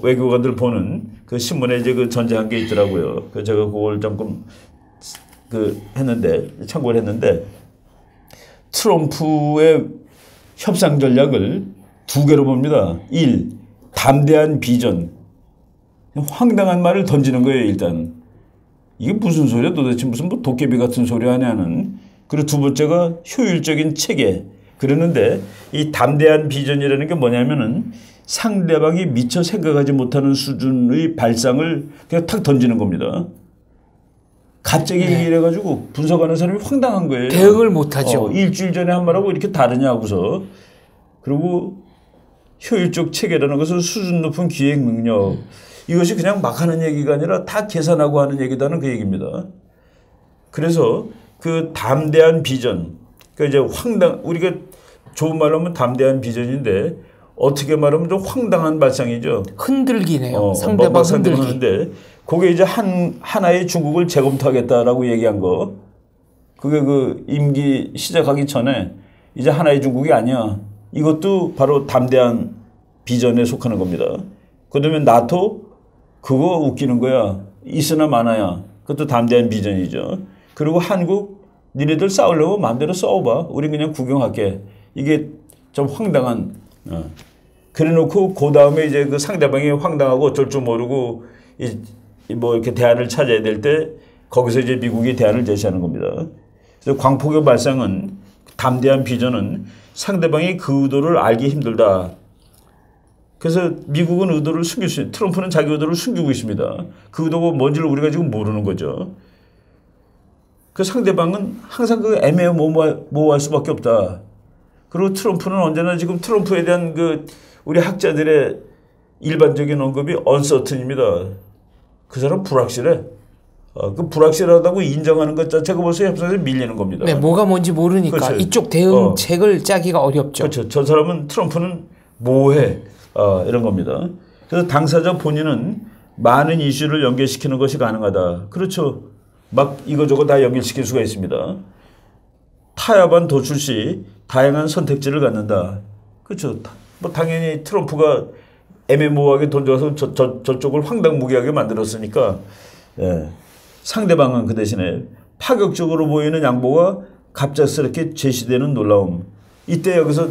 외교관들 보는 그 신문에 이제 그 전제한 게 있더라고요. 그 제가 그걸 조금 그 했는데 참고를 했는데 트럼프의 협상 전략을 두 개로 봅니다. 1. 담대한 비전. 황당한 말을 던지는 거예요, 일단. 이게 무슨 소리야? 도대체 무슨 뭐 도깨비 같은 소리 하냐는. 그리고 두 번째가 효율적인 체계. 그러는데 이 담대한 비전이라는 게 뭐냐면은 상대방이 미처 생각하지 못하는 수준의 발상을 그냥 탁 던지는 겁니다. 갑자기 얘기를 해가지고 분석하는 사람이 황당한 거예요. 대응을 못하죠. 일주일 전에 한 말하고 이렇게 다르냐고서. 그리고 효율적 체계라는 것은 수준 높은 기획 능력. 이것이 그냥 막 하는 얘기가 아니라 다 계산하고 하는 얘기다는 그 얘기입니다. 그래서 그 담대한 비전. 그러니까 이제 우리가 좋은 말로 하면 담대한 비전인데 어떻게 말하면 좀 황당한 발상이죠. 흔들기네요. 상대방 흔들기. 하는데 그게 이제 하나의 중국을 재검토하겠다라고 얘기한 거. 그게 그 임기 시작하기 전에 이제 하나의 중국이 아니야. 이것도 바로 담대한 비전에 속하는 겁니다. 그다음에 나토 그거 웃기는 거야. 있으나 마나야. 그것도 담대한 비전이죠. 그리고 한국 니네들 싸우려고 마음대로 싸워봐. 우린 그냥 구경할게. 이게 좀 황당한. 그래놓고 그 다음에 이제 그 상대방이 황당하고 어쩔 줄 모르고 뭐 이렇게 대안을 찾아야 될 때 거기서 이제 미국이 대안을 제시하는 겁니다. 그래서 광폭의 발상은 담대한 비전은 상대방이 그 의도를 알기 힘들다. 그래서 미국은 의도를 숨길 수 있어요. 트럼프는 자기 의도를 숨기고 있습니다. 그 의도가 뭔지를 우리가 지금 모르는 거죠. 그 상대방은 항상 그 애매모호할 수밖에 없다. 그리고 트럼프는 언제나 지금 트럼프에 대한 그 우리 학자들의 일반적인 언급이 uncertain입니다. 그 사람 불확실해. 그 불확실하다고 인정하는 것 자체가 벌써 협상에서 밀리는 겁니다. 네, 뭐가 뭔지 모르니까 그렇죠. 이쪽 대응책을 짜기가 어렵죠. 그렇죠. 저 사람은 트럼프는 모호해. 이런 겁니다. 그래서 당사자 본인은 많은 이슈를 연결시키는 것이 가능하다. 그렇죠. 막 이거저거 다 연결시킬 수가 있습니다. 타협안 도출 시 다양한 선택지를 갖는다. 그렇죠. 뭐 당연히 트럼프가 애매모호하게 던져서 저쪽을 황당무계하게 만들었으니까 상대방은 그 대신에 파격적으로 보이는 양보가 갑작스럽게 제시되는 놀라움. 이때 여기서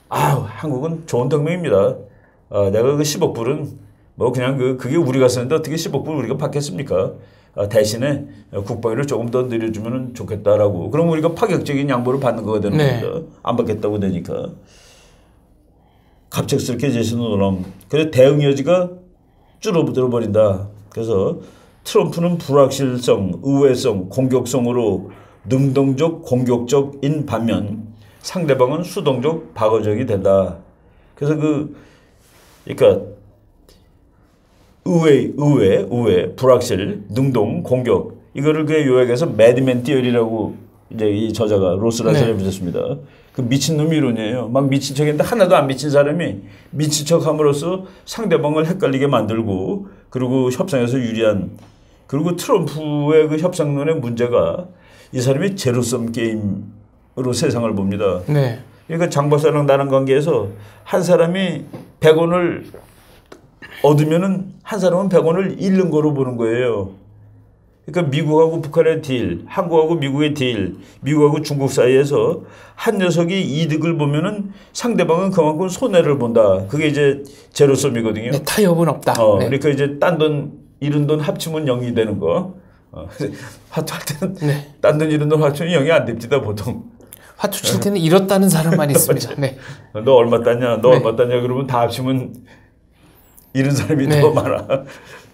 한국은 좋은 동맹입니다. 내가 그 10억 불은 뭐 그냥 그게 우리가 쓰는데 어떻게 10억 불 우리가 받겠습니까? 대신에 국방위를 조금 더 늘려주면 좋겠다라고. 그럼 우리가 파격적인 양보를 받는 거가 되는 겁니다. 안 받겠다고 되니까. 갑작스럽게 제시는 놀라움. 그래서 대응 여지가 줄어들어 버린다. 그래서 트럼프는 불확실성, 의외성, 공격성으로 능동적, 공격적인 반면 상대방은 수동적, 방어적이 된다. 그래서 그러니까 의외, 불확실, 능동, 공격 이거를 그 요약해서 매드맨 티어리라고 이제 이 저자가 로스라는 사람이 붙였습니다. 그 미친놈 이론이에요. 막 미친 척했는데 하나도 안 미친 사람이 미친 척함으로써 상대방을 헷갈리게 만들고 그리고 협상에서 유리한. 그리고 트럼프의 그 협상론의 문제가 이 사람이 제로섬 게임으로 세상을 봅니다. 네. 그러니까 장 박사랑 나랑 관계에서 한 사람이 100원을 얻으면은 한 사람은 100원을 잃는 거로 보는 거예요. 그러니까 미국하고 북한의 딜, 한국하고 미국의 딜, 미국하고 중국 사이에서 한 녀석이 이득을 보면은 상대방은 그만큼 손해를 본다. 그게 이제 제로섬이거든요. 네, 타협은 없다. 네. 그러니까 이제 딴 돈, 잃은 돈 합치면 0이 되는 거. 화투할 때는 딴 돈 잃은 돈 합치면 0이 안 됩니다, 보통. 화투 칠 때는 잃었다는 사람만 있습니다. 네. 너 얼마 땄냐? 너 네. 얼마 땄냐? 그러면 다 합치면 잃은 사람이 네. 더 많아.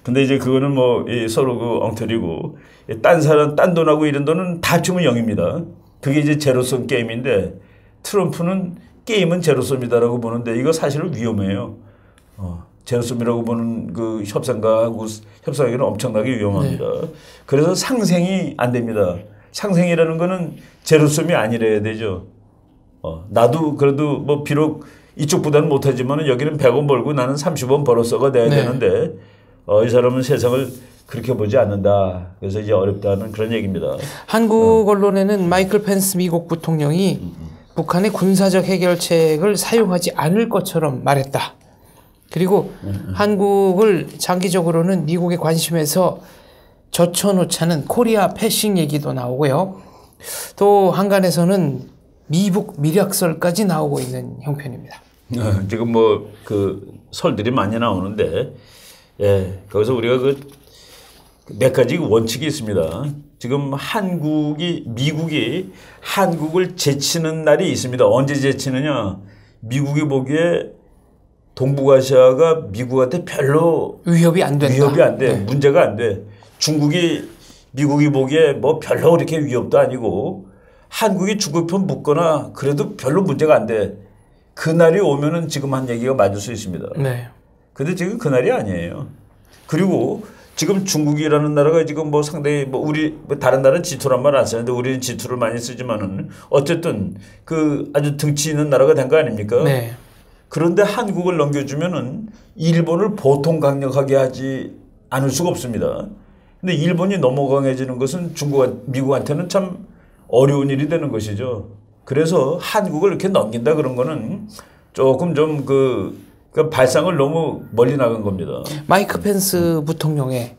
근데 이제 그거는 뭐 서로 그 엉터리고 딴 사람 딴 돈하고 잃은 돈은 다 합치면 0입니다. 그게 이제 제로섬 게임인데 트럼프는 게임은 제로섬이다라고 보는데 이거 사실은 위험해요. 제로섬이라고 보는 그 협상가하고 협상하기는 엄청나게 위험합니다. 네. 그래서 상생이 안 됩니다. 상생이라는 거는 제로섬이 아니래야 되죠. 나도 그래도 뭐 비록 이쪽보다는 못하지만 여기는 100원 벌고 나는 30원 벌었어가 돼야 네. 되는데 이 사람은 세상을 그렇게 보지 않는다. 그래서 이제 어렵다는 그런 얘기입니다. 한국 언론에는 마이클 펜스 미국 부통령이 북한의 군사적 해결책을 사용하지 않을 것처럼 말했다. 그리고 한국을 장기적으로는 미국의 관심에서 젖혀놓자는 코리아 패싱 얘기도 나오고요. 또 한간에서는 미북 밀약설까지 나오고 있는 형편입니다. 지금 뭐 그 설들이 많이 나오는데 거기서 우리가 그 몇 가지 원칙이 있습니다. 지금 미국이 한국을 제치는 날이 있습니다. 언제 제치느냐? 미국이 보기에 동북아시아가 미국한테 별로 위협이 안 된다. 위협이 안 돼. 네. 문제가 안 돼. 미국이 보기에 뭐 별로 그렇게 위협도 아니고 한국이 중국 편 붙거나 그래도 별로 문제가 안 돼. 그날이 오면은 지금 한 얘기가 맞을 수 있습니다. 네. 근데 지금 그날이 아니에요. 그리고 지금 중국이라는 나라가 지금 뭐 상당히 뭐 우리 다른 나라는 G2란 말 안 쓰는데 우리는 G2를 많이 쓰지만은 어쨌든 그 아주 등치 있는 나라가 된 거 아닙니까? 네. 그런데 한국을 넘겨주면은 일본을 보통 강력하게 하지 않을 수가 없습니다. 근데 일본이 너무 강해지는 것은 미국한테는 참 어려운 일이 되는 것이죠. 그래서 한국을 이렇게 넘긴다 그런 거는 조금 좀 그 발상을 너무 멀리 나간 겁니다. 마이크 펜스 부통령의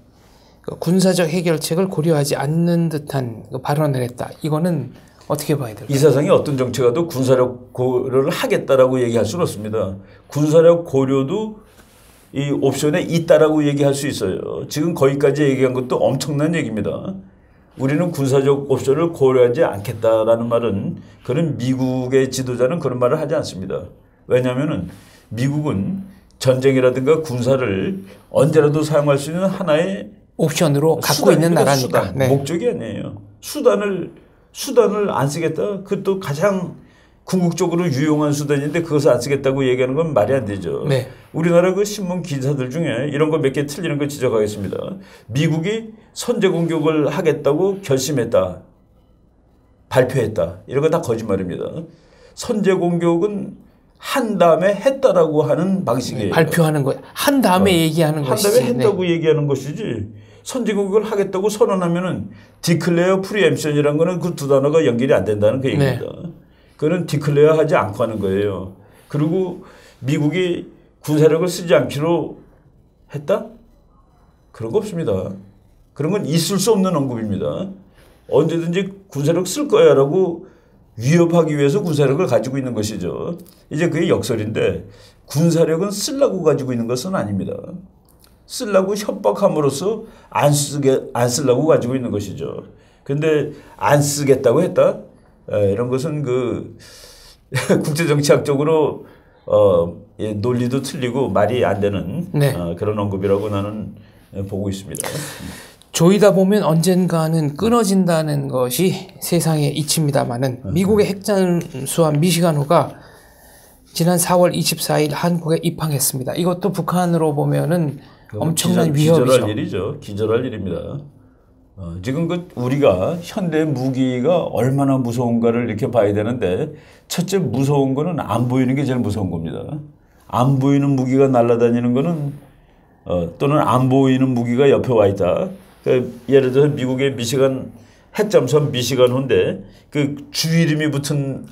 군사적 해결책을 고려하지 않는 듯한 발언을 했다. 이거는 어떻게 봐야 될까요? 이 세상에 어떤 정치가도 군사력 고려를 하겠다라고 얘기할 수는 없습니다. 군사력 고려도 이 옵션에 있다라고 얘기할 수 있어요. 지금 거기까지 얘기한 것도 엄청난 얘기입니다. 우리는 군사적 옵션을 고려하지 않겠다라는 말은 그런 미국의 지도자는 그런 말을 하지 않습니다. 왜냐하면은 미국은 전쟁이라든가 군사를 언제라도 사용할 수 있는 하나의 옵션으로 갖고 있는 나라니까. 수단, 네. 목적이 아니에요. 수단을 안 쓰겠다. 그것도 가장 궁극적으로 유용한 수단인데 그것을 안 쓰겠다고 얘기하는 건 말이 안 되죠. 네. 우리나라 그 신문 기사들 중에 이런 거 몇 개 틀리는 거 지적하겠습니다. 미국이 선제 공격을 하겠다고 결심했다. 발표했다. 이런 거 다 거짓말입니다. 선제 공격은 한 다음에 했다라고 하는 방식이에요. 발표하는 거, 한 다음에 얘기하는 것이지. 한 다음에 했다고 얘기하는 것이지. 선제 공격을 하겠다고 선언하면은 디클레어 프리엠션이라는 거는 그 두 단어가 연결이 안 된다는 그 얘기입니다. 네. 그거는 디클레어 하지 않고 하는 거예요. 그리고 미국이 군사력을 쓰지 않기로 했다? 그런 거 없습니다. 그런 건 있을 수 없는 언급입니다. 언제든지 군사력 쓸 거야라고 위협하기 위해서 군사력을 가지고 있는 것이죠. 이제 그게 역설인데 군사력은 쓰려고 가지고 있는 것은 아닙니다. 쓰려고 협박함으로써 안 쓰려고 가지고 있는 것이죠. 그런데 안 쓰겠다고 했다? 이런 것은 그 국제정치학적으로 논리도 틀리고 말이 안 되는 네. 그런 언급이라고 나는 보고 있습니다. 조이다 보면 언젠가는 끊어진다는 것이 세상의 이치입니다마는 미국의 핵잠수함 미시간호가 지난 4월 24일 한국에 입항했습니다. 이것도 북한으로 보면은 엄청난 위협이죠. 기절할 일이죠. 기절할 일입니다. 지금 우리가 현대 무기가 얼마나 무서운가를 이렇게 봐야 되는데 첫째 무서운 거는 안 보이는 게 제일 무서운 겁니다. 안 보이는 무기가 날아다니는 거는 또는 안 보이는 무기가 옆에 와 있다. 예를 들어서 미국의 미시간 핵잠수함 미시간호인데 그 주 이름이 붙은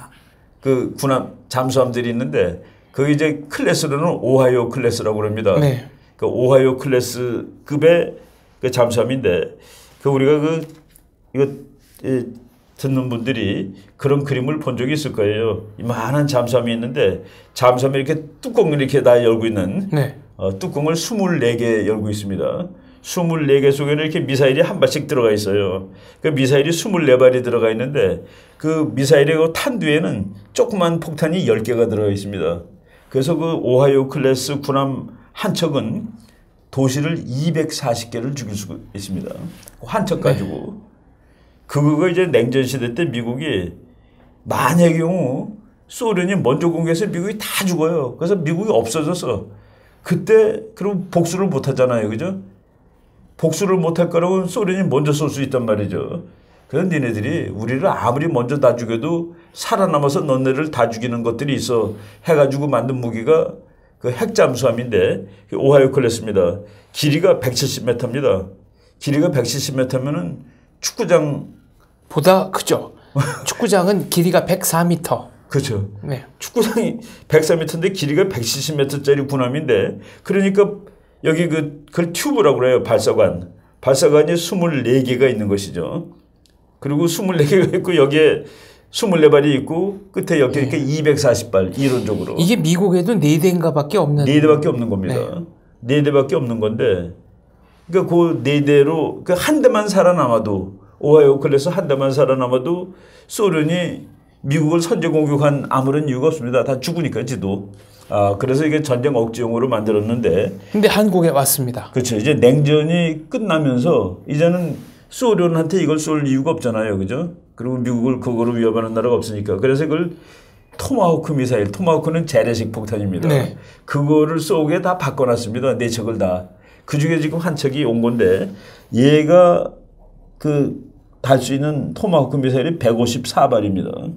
그 군함 잠수함들이 있는데 그 이제 클래스로는 오하이오 클래스라고 합니다. 네. 그 오하이오 클래스급의 그 잠수함인데 그 우리가 이거 듣는 분들이 그런 그림을 본 적이 있을 거예요. 이만한 잠수함이 있는데 잠수함에 이렇게 뚜껑을 이렇게 다 열고 있는 네. 뚜껑을 24개 열고 있습니다. 24개 속에는 이렇게 미사일이 한 발씩 들어가 있어요. 그 미사일이 24발이 들어가 있는데 그 미사일의 탄 뒤에는 조그만 폭탄이 10개가 들어가 있습니다. 그래서 그 오하이오 클래스 군함 한 척은 도시를 240개를 죽일 수 있습니다. 한 척 가지고. 그거가 이제 냉전 시대 때 미국이 만약의 경우 소련이 먼저 공격해서 미국이 다 죽어요. 그래서 미국이 없어졌어. 그때 그럼 복수를 못 하잖아요. 그죠? 복수를 못 할 거라고 소련이 먼저 쏠 수 있단 말이죠. 그래서 니네들이 우리를 아무리 먼저 다 죽여도 살아남아서 너네를 다 죽이는 것들이 있어 해가지고 만든 무기가 그 핵잠수함인데 오하이오 클래스입니다. 길이가 170m입니다. 길이가 170m면은 축구장 보다 크죠. 축구장은 길이가 104m. 그렇죠. 네. 축구장이 104m인데 길이가 170m짜리 군함인데 그러니까 여기 그걸 튜브라고 그래요. 발사관. 발사관이 24개가 있는 것이죠. 그리고 24개가 있고 여기에 24발이 있고 끝에 여기 이렇게 240발 이론적으로. 이게 미국에도 4대인가 밖에 없는. 4대밖에 없는 겁니다. 네. 4대밖에 없는 건데 그러니까 그 4대로 그 한 대만 살아남아도 오하이오 클래스 한 대만 살아남아도 소련이 미국을 선제 공격한 아무런 이유가 없습니다. 다 죽으니까 지도. 그래서 이게 전쟁 억지용으로 만들었는데. 근데 한국에 왔습니다. 그렇죠. 이제 냉전이 끝나면서 이제는 소련한테 이걸 쏠 이유가 없잖아요. 그죠? 그리고 미국을 그거로 위협하는 나라가 없으니까. 그래서 그걸 토마호크 미사일, 토마호크는 재래식 폭탄입니다. 네. 그거를 쏘게 다 바꿔놨습니다. 4척을 다. 그 중에 지금 한 척이 온 건데 얘가 달 수 있는 토마호크 미사일이 154발입니다.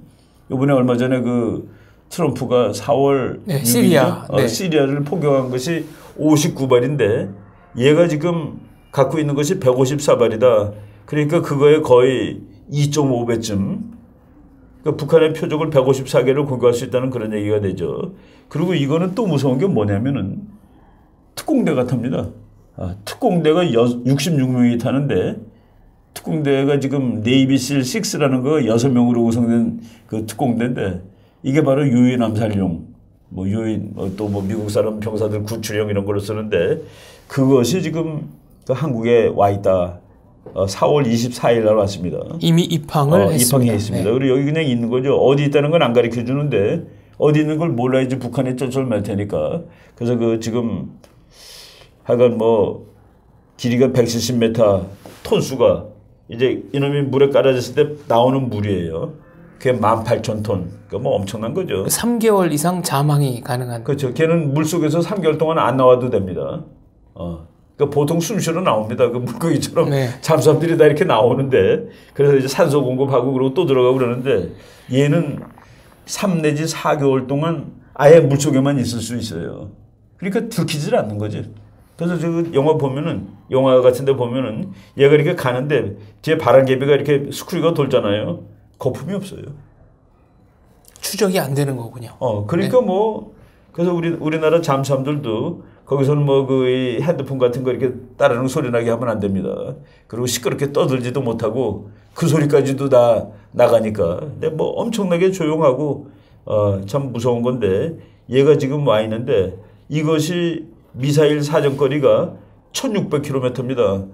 이번에 얼마 전에 그 트럼프가 4월 네, 시리아. 네. 시리아를 포격한 것이 59발인데 얘가 지금 갖고 있는 것이 154발이다. 그러니까 그거에 거의 2.5배쯤 그러니까 북한의 표적을 154개를 공격할 수 있다는 그런 얘기가 되죠. 그리고 이거는 또 무서운 게 뭐냐면은 특공대가 탑니다. 특공대가 66명이 타는데 특공대가 지금 네이비실 6라는 거 6명으로 구성된 그 특공대인데 이게 바로 유인 암살용 뭐 유인 또 뭐 미국 사람 병사들 구출용 이런 걸로 쓰는데 그것이 지금 그 한국에 와 있다. 4월 24일 날 왔습니다. 이미 입항을 했습니다. 입항해 있습니다. 네. 그리고 여기 그냥 있는 거죠. 어디 있다는 건 안 가르쳐 주는데 어디 있는 걸 몰라야지 북한에 쩔쩔 맬 테니까. 그래서 그 지금 하여간 뭐 길이가 170m 톤수가 이제 이놈이 물에 깔아졌을 때 나오는 물이에요. 그게 18,000톤. 그러니까 뭐 엄청난 거죠. 3개월 이상 잠항이 가능한. 그렇죠. 걔는 물속에서 3개월 동안 안 나와도 됩니다. 그러니까 보통 숨쉬러 나옵니다. 그 물고기처럼 네. 잠수함들이 다 이렇게 나오는데 그래서 이제 산소 공급하고 그러고 또 들어가고 그러는데 얘는 3 내지 4개월 동안 아예 물속에만 있을 수 있어요. 그러니까 들키질 않는 거지. 그래서 저 영화 같은 데 보면은 얘가 이렇게 가는데 뒤에 바람개비가 이렇게 스크류가 돌잖아요. 거품이 없어요. 추적이 안 되는 거군요. 그러니까 네. 뭐 그래서 우리나라 잠수함들도 거기서는 뭐 그 핸드폰 같은 거 이렇게 따르는 소리 나게 하면 안 됩니다. 그리고 시끄럽게 떠들지도 못하고 그 소리까지도 다 나가니까. 근데 뭐 엄청나게 조용하고 참 무서운 건데 얘가 지금 와 있는데 이것이 미사일 사정거리가 1600km입니다.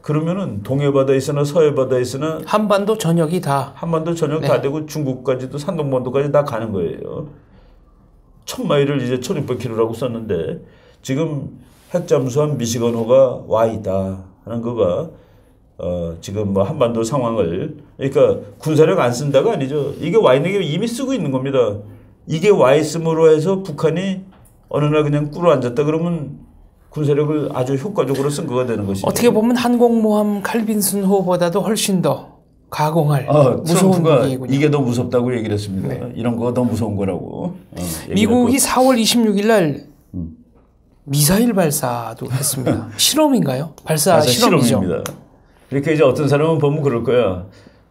그러면은 동해바다에 있으나 서해바다에 있으나 한반도 전역이 다. 한반도 전역 네. 다 되고 중국까지도 산동반도까지 다 가는 거예요. 1000마일을 이제 1600km라고 썼는데 지금 핵잠수함 미시건호가 와 있다 하는 거가 지금 뭐 한반도 상황을 그러니까 군사력 안 쓴다가 아니죠. 이게 와 있는 게 이미 쓰고 있는 겁니다. 이게 와 있음으로 해서 북한이 어느 날 그냥 꿇어 앉았다 그러면 군사력을 아주 효과적으로 쓴 거가 되는 것이죠. 어떻게 보면 항공모함 칼빈슨호보다도 훨씬 더 가공할 무서운 무기이군요. 이게 더 무섭다고 얘기를 했습니다. 네. 이런 거가 더 무서운 거라고. 미국이 4월 26일 날 미사일 발사도 했습니다. 실험인가요? 발사 실험이죠. 실험입니다. 이렇게 이제 어떤 사람은 보면 그럴 거야.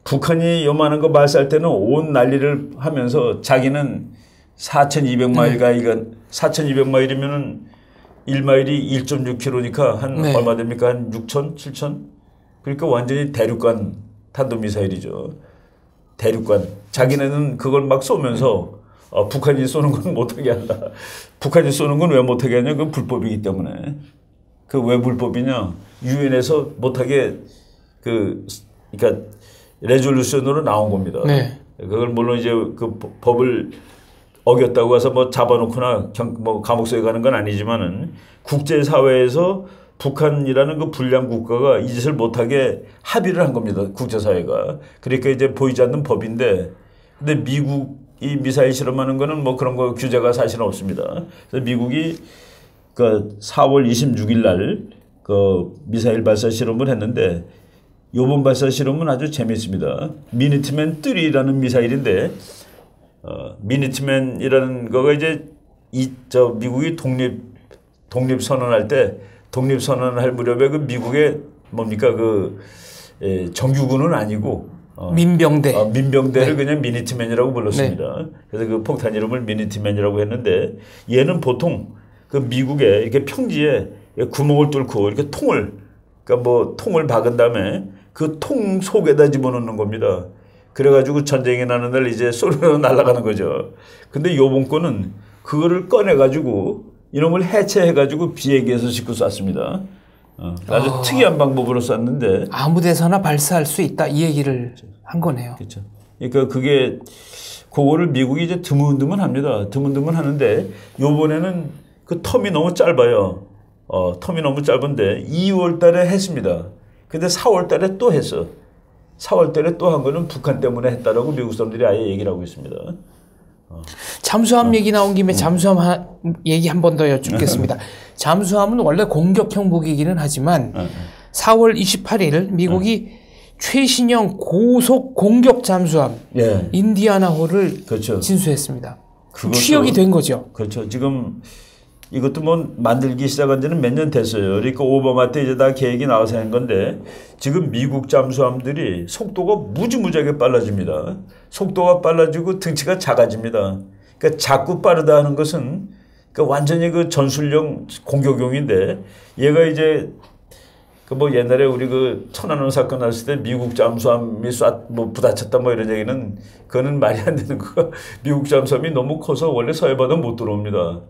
북한이 요만한 거 발사할 때는 온 난리를 하면서 자기는 4,200마일가 4,200마일이면은 1마일이 1.6km니까 한 네. 얼마 됩니까? 한 6천, 7천? 그러니까 완전히 대륙간 탄도미사일이죠. 대륙간. 자기네는 그걸 막 쏘면서 북한이 쏘는 건 못하게 한다. 북한이 쏘는 건 왜 못하게 하냐? 그건 불법이기 때문에. 그 왜 불법이냐? 유엔에서 못하게 그러니까 레졸루션으로 나온 겁니다. 네. 그걸 물론 이제 그 법을 어겼다고 해서 뭐 잡아놓거나 뭐 감옥소에 가는 건 아니지만은 국제 사회에서 북한이라는 그 불량 국가가 이 짓을 못하게 합의를 한 겁니다. 국제 사회가. 그러니까 이제 보이지 않는 법인데, 근데 미국이 미사일 실험하는 거는 뭐 그런 거 규제가 사실은 없습니다. 그래서 미국이 그 4월 26일 날 그 미사일 발사 실험을 했는데, 요번 발사 실험은 아주 재미있습니다. 미니트맨 3라는 미사일인데, 미니트맨이라는 거가 이제 미국이 독립 선언할 때 독립 선언할 무렵에 그 미국의 뭡니까 정규군은 아니고 민병대를 네. 그냥 미니트맨이라고 불렀습니다. 네. 그래서 그 폭탄 이름을 미니트맨이라고 했는데 얘는 보통 그 미국의 이렇게 평지에 구멍을 뚫고 이렇게 통을 박은 다음에 그 통 속에다 집어넣는 겁니다. 그래가지고 전쟁이 나는 날 이제 쏘르르 날아가는 거죠. 근데 요번 거는 그거를 꺼내가지고 이놈을 해체해가지고 비행기에서 싣고 쐈습니다. 아주 특이한 방법으로 쐈는데 아무 데서나 발사할 수 있다 이 얘기를 한 거네요. 그렇죠. 그러니까 그거를 미국이 이제 드문드문합니다. 드문드문하는데 요번에는 그 텀이 너무 짧아요. 텀이 너무 짧은데 2월달에 했습니다. 근데 4월달에 또 했어. 4월달에 또 한 거는 북한 때문에 했다라고 미국 사람들이 아예 얘기를 하고 있습니다. 잠수함 얘기 나온 김에 잠수함 얘기 한 번 더 여쭙겠습니다. 잠수함은 원래 공격형 무기이기는 하지만 4월 28일 미국이 최신형 고속 공격 잠수함 인디아나호를 그렇죠. 진수했습니다. 취역이 된 거죠. 그렇죠. 지금 이것도 뭐 만들기 시작한 지는 몇 년 됐어요. 그러니까 오바마 때 이제 다 계획이 나와서 한 건데 지금 미국 잠수함들이 속도가 무지무지하게 빨라집니다. 속도가 빨라지고 등치가 작아집니다. 그러니까 자꾸 빠르다 하는 것은 그러니까 완전히 그 전술용 공격용인데 얘가 이제 그 뭐 옛날에 우리 그 천안함 사건 났을 때 미국 잠수함이 뭐 부딪혔다 뭐 이런 얘기는 그거는 말이 안 되는 거가 미국 잠수함이 너무 커서 원래 서해바다 못 들어옵니다.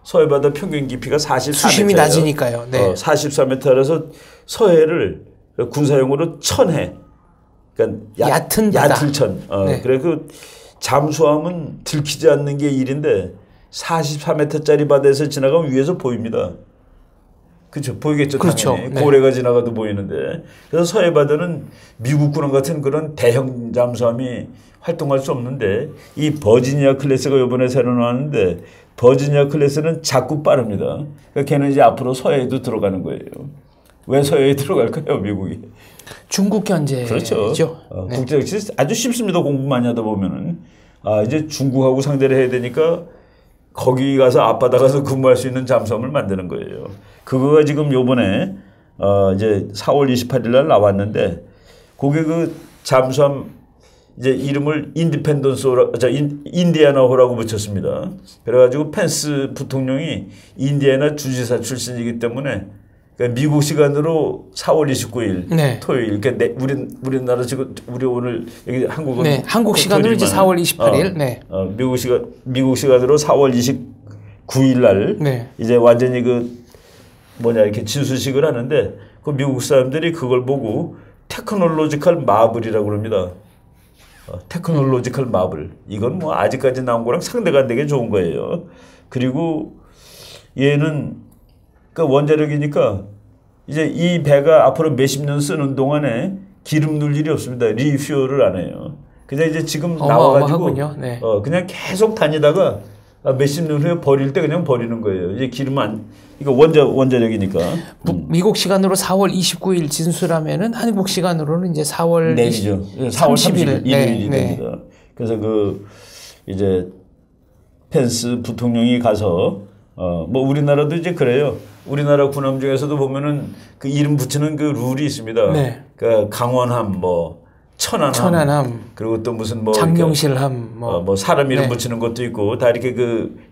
서해바다 평균 깊이가 44m예요. 수심이 낮으니까요. 네. 44m라서 서해를 군사용어로 천해. 그러니까 얕은 바다. 얕을천. 네. 그래 그 잠수함은 들키지 않는 게 일인데 44m짜리 바다에서 지나가면 위에서 보입니다. 그렇죠. 보이겠죠. 그렇죠. 당연히. 네. 고래가 지나가도 보이는데. 그래서 서해바다는 미국군함 같은 그런 대형 잠수함이 활동할 수 없는데 이 버지니아 클래스가 이번에 새로 나왔는데 버지니아 클래스는 자꾸 빠릅니다. 그러니까 걔는 이제 앞으로 서해에도 들어가는 거예요. 왜 서해에 들어갈까요, 미국이? 중국 견제죠. 그렇죠. 네. 국제정치 아주 쉽습니다. 공부 많이 하다 보면은. 이제 중국하고 상대를 해야 되니까 거기 가서 앞바다 가서 근무할 수 있는 잠수함을 만드는 거예요. 그거가 지금 요번에 이제 4월 28일 날 나왔는데 그게 그 잠수함 이제 이름을 인디애나호라고 붙였습니다. 그래가지고 펜스 부통령이 인디애나 주지사 출신이기 때문에 그러니까 미국 시간으로 4월 29일 네. 토요일. 그러니까 우리나라 지금 우리 오늘 여기 한국은 네, 한국 시간으로 이제 4월 28일. 네. 미국 시간으로 4월 29일 날 네. 이제 완전히 이렇게 진수식을 하는데 그 미국 사람들이 그걸 보고 테크놀로지컬 마블이라고 그럽니다. 테크놀로지컬 마블. 이건 뭐 아직까지 나온 거랑 상대가 안 되게 좋은 거예요. 그리고 얘는 그 원자력이니까 이제 이 배가 앞으로 몇십 년 쓰는 동안에 기름 넣을 일이 없습니다. 리퓨얼을 안 해요. 그냥 이제 지금 나와가지고 네. 그냥 계속 다니다가 몇십 년 후에 버릴 때 그냥 버리는 거예요. 이제 기름 이거 원자력이니까. 미국 시간으로 4월 29일 진수라면은 한국 시간으로는 이제 4월 내일이죠. 4월 30일 일요일이 네. 됩니다. 그래서 이제 펜스 부통령이 가서 뭐 우리나라도 이제 그래요. 우리나라 군함 중에서도 보면은 그 이름 붙이는 그 룰이 있습니다. 네. 그러니까 강원함, 뭐 천안함, 그리고 또 무슨 뭐 장명실함, 뭐 사람 이름 네. 붙이는 것도 있고 다 이렇게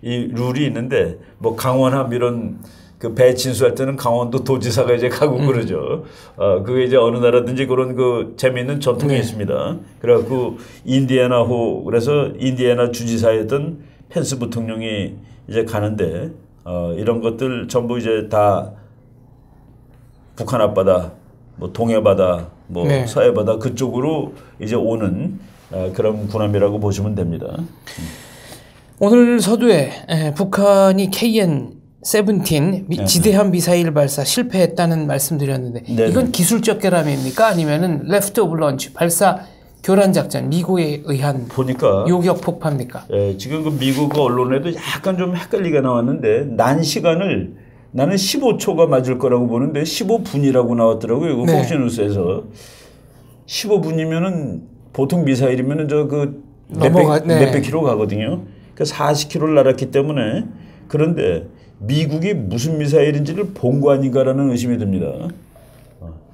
이 룰이 있는데 뭐 강원함 이런 그 배 진수할 때는 강원도 도지사가 이제 가고 그러죠. 그게 이제 어느 나라든지 그런 그 재미있는 전통이 네. 있습니다. 그래갖고 인디애나호 그래서 인디애나 주지사였던 펜스 부통령이 이제 가는데 이런 것들 전부 이제 다 북한 앞바다, 뭐 동해바다, 뭐 네. 서해바다 그쪽으로 이제 오는 그런 군함이라고 보시면 됩니다. 오늘 서두에 북한이 KN-17 지대함 미사일 발사 실패했다는 말씀드렸는데 네네. 이건 기술적 결함입니까? 아니면은 레프트 오브 런치 발사 교란 작전 미국에 의한 보니까 요격 폭파입니까? 지금 그 미국 언론에도 약간 좀 헷갈리게 나왔는데 난 시간을 나는 15초가 맞을 거라고 보는데 15분이라고 나왔더라고요. 이거 네. 폭신뉴스에서 15분이면은 보통 미사일이면은 저 그 몇백 킬로 가거든요. 그 40킬로를 날았기 때문에 그런데 미국이 무슨 미사일인지를 본 거 아닌가라는 의심이 듭니다.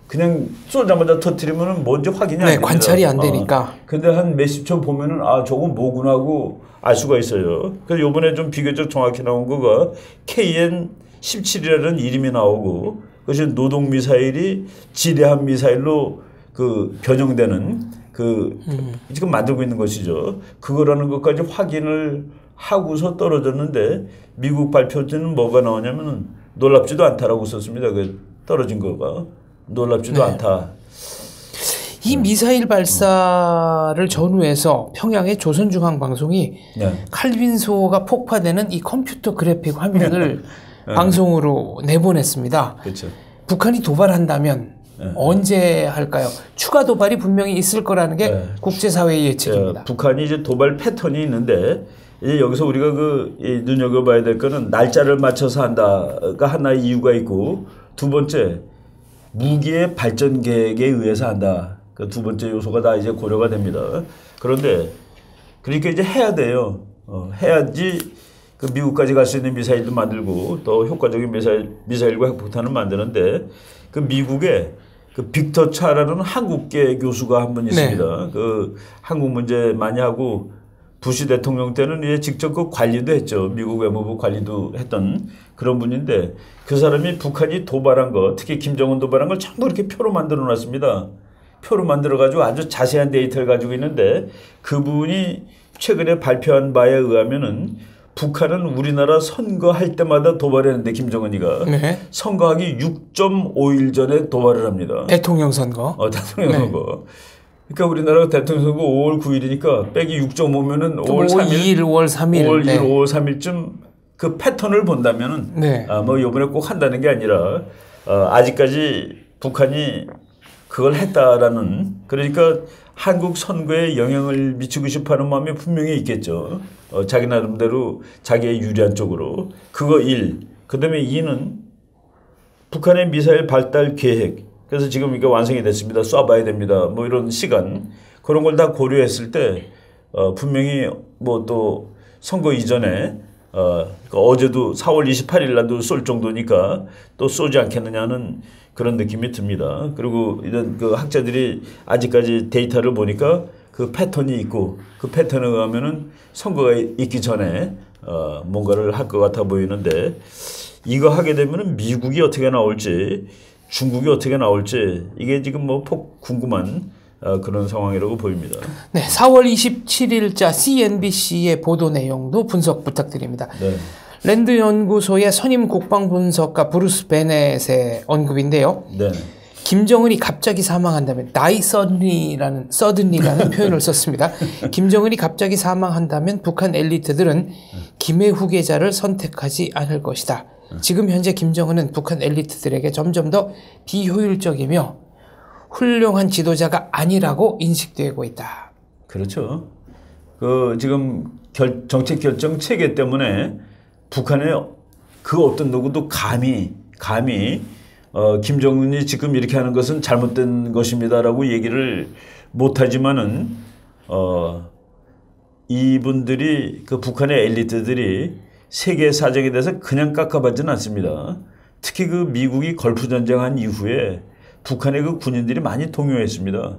그냥 쏘자마자 터뜨리면은 뭔지 확인이 안 됩니다. 관찰이 안 되니까. 근데 한 몇십 초 보면은 아 저건 뭐구나 하고 알 수가 있어요. 그래서 요번에 좀 비교적 정확히 나온 거가 KN-17이라는 이름이 나오고 그것이 노동 미사일이 지대함 미사일로 그 변형되는 지금 만들고 있는 것이죠. 그거라는 것까지 확인을 하고서 떨어졌는데 미국 발표지는 뭐가 나오냐면은 놀랍지도 않다라고 썼습니다. 그 떨어진 거가. 놀랍지도 않다. 이 미사일 발사를 전후해서 평양의 조선중앙방송이 칼빈소가 폭파되는 이 컴퓨터 그래픽 화면을 방송으로 내보냈습니다. 그렇죠. 북한이 도발한다면 언제 할까요? 추가 도발이 분명히 있을 거라는 게 국제사회의 예측입니다. 북한이 이제 도발 패턴이 있는데 이제 여기서 우리가 눈여겨봐야 될 거는 날짜를 맞춰서 한다가 하나의 이유가 있고 두 번째 무기의 발전 계획에 의해서 한다. 그 두 번째 요소가 다 이제 고려가 됩니다. 그런데 그러니까 이제 해야 돼요. 해야지 그 미국까지 갈 수 있는 미사일도 만들고 더 효과적인 미사일과 핵폭탄을 만드는데 그 미국에 그 빅터 차라는 한국계 교수가 한 분 있습니다. 그 한국 문제 많이 하고 부시 대통령 때는 이제 직접 그 관리도 했죠. 미국 외무부 관리도 했던 그런 분인데 그 사람이 북한이 도발한 거, 특히 김정은 도발한 걸 전부 이렇게 표로 만들어 놨습니다. 표로 만들어 가지고 아주 자세한 데이터를 가지고 있는데 그분이 최근에 발표한 바에 의하면은 북한은 우리나라 선거할 때마다 도발했는데 김정은이가 선거하기 6.5일 전에 도발을 합니다. 대통령 선거. 대통령 선거. 그러니까 우리나라가 대통령 선거 5월 9일이니까 빼기 6.5면은 5월 3일, 5월 3일, 5월 2일, 5월 3일쯤 그 패턴을 본다면은 뭐 이번에 꼭 한다는 게 아니라 아직까지 북한이 그걸 했다라는 그러니까 한국 선거에 영향을 미치고 싶어하는 마음이 분명히 있겠죠. 자기 나름대로 자기의 유리한 쪽으로 그거 1. 그다음에 2는 북한의 미사일 발달 계획. 그래서 지금 이게 완성이 됐습니다. 쏴봐야 됩니다. 뭐 이런 시간 그런 걸 다 고려했을 때 분명히 뭐 또 선거 이전에 어제도 4월 28일 날도 쏠 정도니까 또 쏘지 않겠느냐는 그런 느낌이 듭니다. 그리고 이런 그 학자들이 아직까지 데이터를 보니까 그 패턴이 있고 그 패턴에 의하면은 선거가 있기 전에 뭔가를 할 것 같아 보이는데 이거 하게 되면은 미국이 어떻게 나올지 중국이 어떻게 나올지 이게 지금 뭐 궁금한 그런 상황이라고 보입니다. 네, 4월 27일자 CNBC의 보도 내용도 분석 부탁드립니다. 랜드 연구소의 선임 국방 분석가 브루스 베넷의 언급인데요. 김정은이 갑자기 사망한다면 die suddenly라는 표현을 썼습니다. 김정은이 갑자기 사망한다면 북한 엘리트들은 김해 후계자를 선택하지 않을 것이다. 지금 현재 김정은은 북한 엘리트들에게 점점 더 비효율적이며 훌륭한 지도자가 아니라고 인식되고 있다. 그렇죠. 그 지금 정책 결정 체계 때문에 북한의 그 어떤 누구도 감히 김정은이 지금 이렇게 하는 것은 잘못된 것입니다라고 얘기를 못하지만은 이분들이 그 북한의 엘리트들이 세계 사정에 대해서 그냥 깎아받지는 않습니다. 특히 그 미국이 걸프 전쟁한 이후에 북한의 그 군인들이 많이 동요했습니다.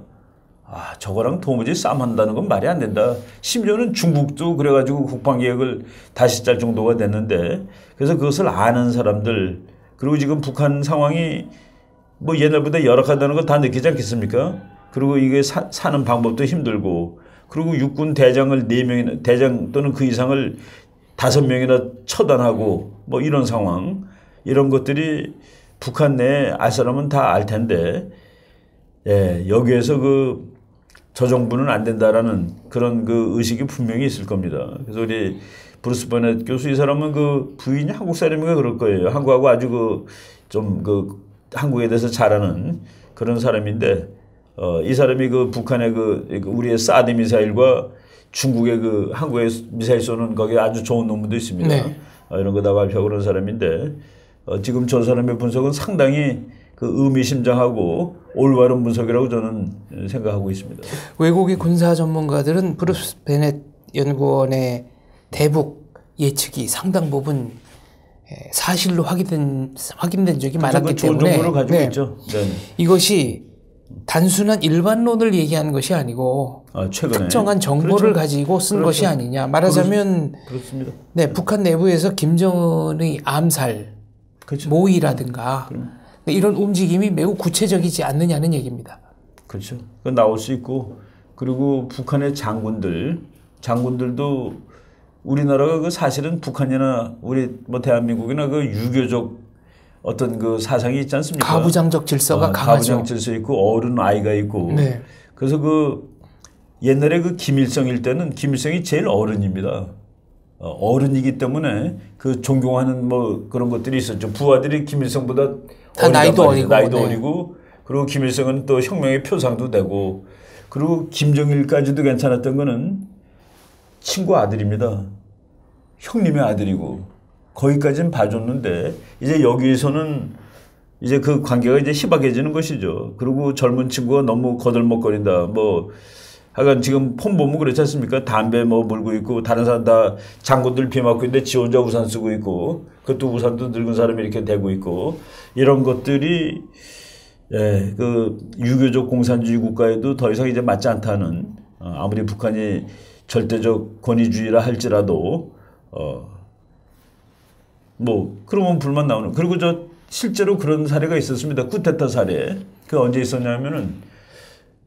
아, 저거랑 도무지 싸움한다는 건 말이 안 된다. 심지어는 중국도 그래가지고 국방계획을 다시 짤 정도가 됐는데 그래서 그것을 아는 사람들 그리고 지금 북한 상황이 뭐 옛날보다 열악하다는 걸 다 느끼지 않겠습니까? 그리고 이게 사는 방법도 힘들고 그리고 육군 대장을 4명이나 대장 또는 그 이상을 5명이나 처단하고 뭐 이런 상황 이런 것들이 북한 내에 알 사람은 다 알 텐데, 예, 여기에서 저 정부는 안 된다라는 그런 의식이 분명히 있을 겁니다. 그래서 우리 브루스 버넷 교수 이 사람은 부인이 한국 사람인가 그럴 거예요. 한국하고 아주 좀 한국에 대해서 잘 아는 그런 사람인데, 이 사람이 북한의 우리의 사드 미사일과 중국의 한국에 미사일 쏘는 거기에 아주 좋은 논문도 있습니다. 네. 이런 거 다 발표하고 그런 사람인데, 지금 저 사람의 분석은 상당히 의미심장하고 올바른 분석이라고 저는 생각하고 있습니다. 외국의 군사 전문가들은 브루스 베넷 연구원의 대북 예측이 상당 부분 사실로 확인된 적이 많았기 좋은 때문에 정보를 가지고 있죠. 네. 이것이 단순한 일반론을 얘기하는 것이 아니고 최근에 특정한 정보를 그렇죠. 가지고 쓴 그렇죠. 것이 아니냐. 말하자면 그렇습니다. 네, 북한 내부에서 김정은의 암살, 그렇죠. 모의라든가 이런 움직임이 매우 구체적이지 않느냐는 얘기입니다. 그렇죠. 나올 수 있고, 그리고 북한의 장군들도 우리나라가 사실은 북한이나 우리 대한민국이나 유교적 어떤 사상이 있지 않습니까? 가부장적 질서가 강하죠. 가부장 질서 있고 어른 아이가 있고. 네. 그래서 옛날에 김일성일 때는 김일성이 제일 어른입니다. 어른이기 때문에 존경하는 그런 것들이 있었죠. 부하들이 김일성보다 다 나이도 어리고. 나이도 네. 어리고, 그리고 김일성은 또 혁명의 표상도 되고, 그리고 김정일까지도 괜찮았던 거는 친구 아들입니다. 형님의 아들이고, 거기까지는 봐줬는데, 이제 여기에서는 이제 관계가 이제 희박해지는 것이죠. 그리고 젊은 친구가 너무 거들먹거린다. 하여간 지금 폰 보면 그렇지 않습니까? 담배 물고 있고, 다른 사람 다 장군들 비 맞고 있는데 지 혼자 우산 쓰고 있고, 그것도 우산도 늙은 사람이 이렇게 대고 있고, 이런 것들이, 예, 유교적 공산주의 국가에도 더 이상 이제 맞지 않다는, 아무리 북한이 절대적 권위주의라 할지라도, 그러면 불만 나오는. 그리고 실제로 그런 사례가 있었습니다. 쿠데타 사례. 언제 있었냐면은,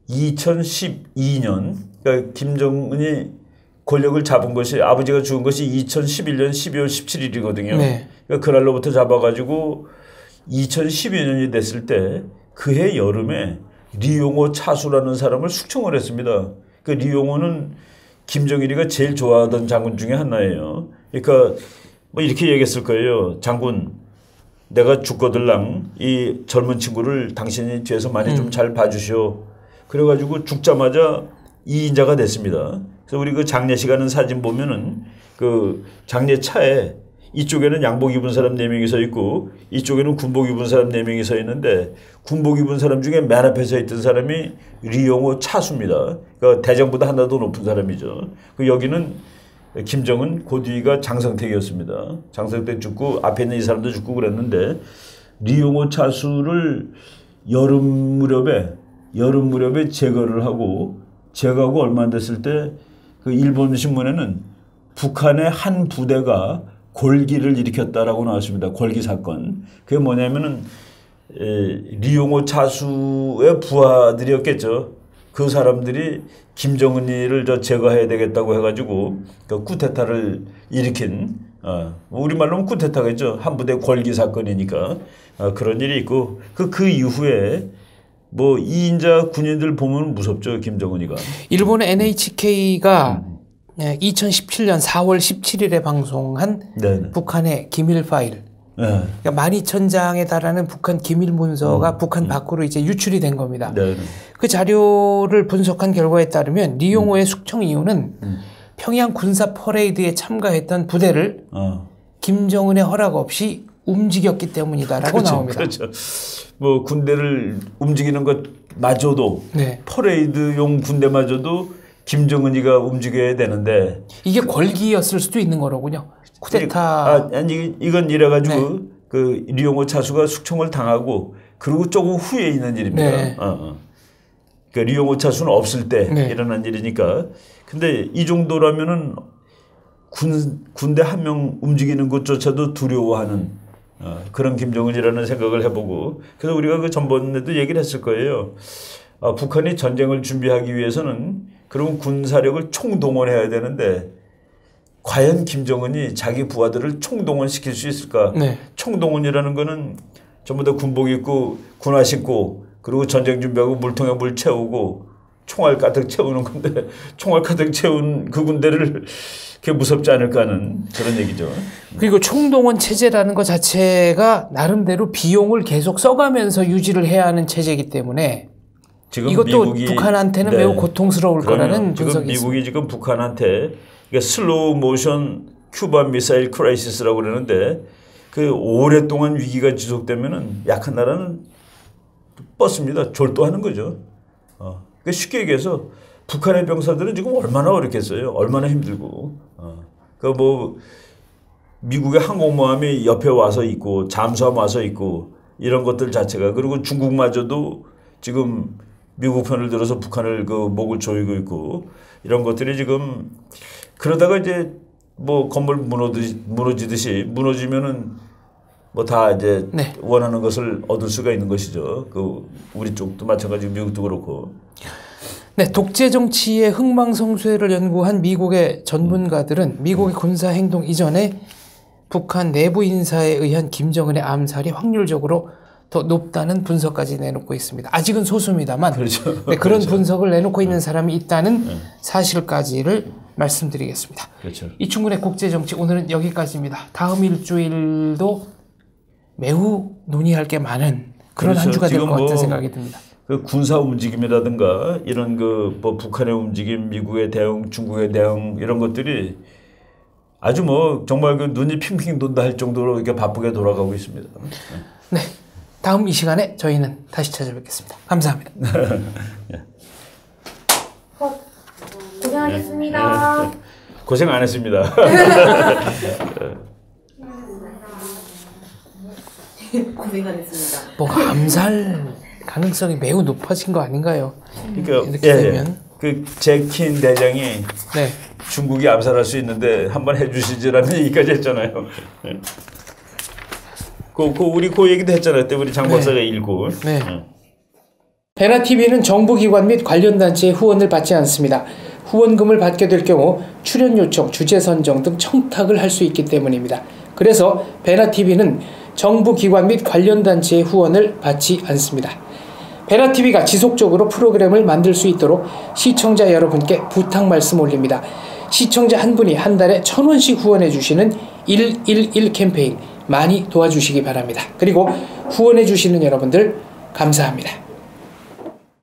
2012년, 그러니까 김정은이 권력을 잡은 것이, 아버지가 죽은 것이 2011년 12월 17일이거든요. 네. 그러니까 그날로부터 잡아가지고 2012년이 됐을 때 그해 여름에 리용호 차수라는 사람을 숙청을 했습니다. 리용호는 김정일이가 제일 좋아하던 장군 중에 하나예요. 그러니까 이렇게 얘기했을 거예요. 장군, 내가 죽거들랑 이 젊은 친구를 당신이 뒤에서 많이 좀 잘 봐주시오. 그래가지고 죽자마자 2인자가 됐습니다. 그래서 우리 장례식 하는 사진 보면은 장례차에 이쪽에는 양복 입은 사람 4명이 서 있고, 이쪽에는 군복 입은 사람 4명이 서 있는데, 군복 입은 사람 중에 맨 앞에 서 있던 사람이 리용호 차수입니다. 그러니까 대장보다 하나 더 높은 사람이죠. 여기는 김정은, 그 뒤가 장성택이었습니다. 장성택 죽고 앞에 있는 이 사람도 죽고 그랬는데, 리용호 차수를 여름 무렵에 제거를 하고, 제거하고 얼마 안 됐을 때 일본 신문에는 북한의 한 부대가 골기를 일으켰다라고 나왔습니다. 골기 사건. 그게 뭐냐면은 리용호 차수의 부하들이었겠죠. 그 사람들이 김정은이를 제거해야 되겠다고 해가지고 쿠데타를 일으킨, 우리말로는 쿠데타겠죠. 한 부대 골기 사건이니까 그런 일이 있고, 그 이후에 2인자 군인들 보면 무섭죠, 김정은이가. 일본의 NHK가 2017년 4월 17일에 방송한 네네. 북한의 기밀 파일. 네. 그러니까 12,000장에 달하는 북한 기밀 문서가 북한 밖으로 이제 유출이 된 겁니다. 네네. 그 자료를 분석한 결과에 따르면 리용호의 숙청 이유는 평양 군사 퍼레이드에 참가했던 부대를 김정은의 허락 없이 움직였기 때문이다라고 그렇죠, 나옵니다. 그렇죠. 군대를 움직이는 것마저도, 네. 퍼레이드용 군대마저도 김정은이가 움직여야 되는데, 이게 권기였을 수도 있는 거로군요. 쿠데타. 이건 이래가지고 네. 리용호 차수가 숙청을 당하고 그리고 조금 후에 있는 일입니다. 네. 리용호 차수는 없을 때 네. 일어난 일이니까. 근데 이 정도라면은 군대 한 명 움직이는 것조차도 두려워하는 그런 김정은이라는 생각을 해보고, 그래서 우리가 전번에도 얘기를 했을 거예요. 북한이 전쟁을 준비하기 위해서는 그럼 군사력을 총동원해야 되는데, 과연 김정은이 자기 부하들을 총동원시킬 수 있을까? 네. 총동원이라는 거는 전부 다 군복 입고 군화 신고 그리고 전쟁 준비하고 물통에 물 채우고 총알 가득 채우는 건데 총알 가득 채운 그 군대를 그게 무섭지 않을까 하는 그런 얘기죠. 그리고 총동원 체제라는 것 자체가 나름대로 비용을 계속 써가면서 유지를 해야 하는 체제이기 때문에 지금 이것도 북한한테는 네. 매우 고통스러울 거라는 지금 분석이 미국이 있습니다. 지금 북한한테 슬로우 모션 큐바 미사일 크라이시스라고 그러는데 그 오랫동안 위기가 지속되면은 약한 나라는 뻗습니다. 졸도하는 거죠. 그 쉽게 얘기해서 북한의 병사들은 지금 얼마나 어렵겠어요. 얼마나 힘들고. 그 뭐 미국의 항공모함이 옆에 와서 있고 잠수함 와서 있고 이런 것들 자체가 그리고 중국마저도 지금 미국 편을 들어서 북한을 그 목을 조이고 있고 이런 것들이 지금 그러다가 이제 뭐 건물 무너지듯이 무너지면은 뭐 다 이제 네. 원하는 것을 얻을 수가 있는 것이죠. 그 우리 쪽도 마찬가지고 미국도 그렇고. 네, 독재 정치의 흥망성쇠를 연구한 미국의 전문가들은 미국의 군사 행동 이전에 북한 내부 인사에 의한 김정은의 암살이 확률적으로 더 높다는 분석까지 내놓고 있습니다. 아직은 소수입니다만 그렇죠. 네, 그런 그렇죠. 분석을 내놓고 있는 사람이 있다는 사실까지를 말씀드리겠습니다. 그렇죠. 이충근의 국제정치 오늘은 여기까지입니다. 다음 일주일도 매우 논의할 게 많은 그런 그렇죠. 한 주가 될 것 같은 뭐 생각이 듭니다. 그 군사 움직임이라든가 이런 그 뭐 북한의 움직임, 미국의 대응, 중국의 대응 이런 것들이 아주 뭐 정말 그 눈이 핑핑 돈다 할 정도로 이렇게 바쁘게 돌아가고 있습니다. 네, 다음 이 시간에 저희는 다시 찾아뵙겠습니다. 감사합니다. 고생하셨습니다. 고생 안 했습니다. 고생하셨습니다. 뭔가 암살 가능성이 매우 높아진 거 아닌가요? 그러니까 이렇게 되면 그 제킨 대장이 네. 중국이 암살할 수 있는데 한번 해주시지라는 얘기까지 했잖아요. 우리 그 얘기도 했잖아요. 그때 우리 장 박사가 읽고. 네. 베나TV는 정부기관 및 관련 단체의 후원을 받지 않습니다. 후원금을 받게 될 경우 출연 요청, 주제 선정 등 청탁을 할 수 있기 때문입니다. 그래서 베나TV는 정부기관 및 관련 단체의 후원을 받지 않습니다. 베나TV가 지속적으로 프로그램을 만들 수 있도록 시청자 여러분께 부탁 말씀 올립니다. 시청자 한 분이 한 달에 1,000원씩 후원해 주시는 111 캠페인 많이 도와주시기 바랍니다. 그리고 후원해 주시는 여러분들 감사합니다.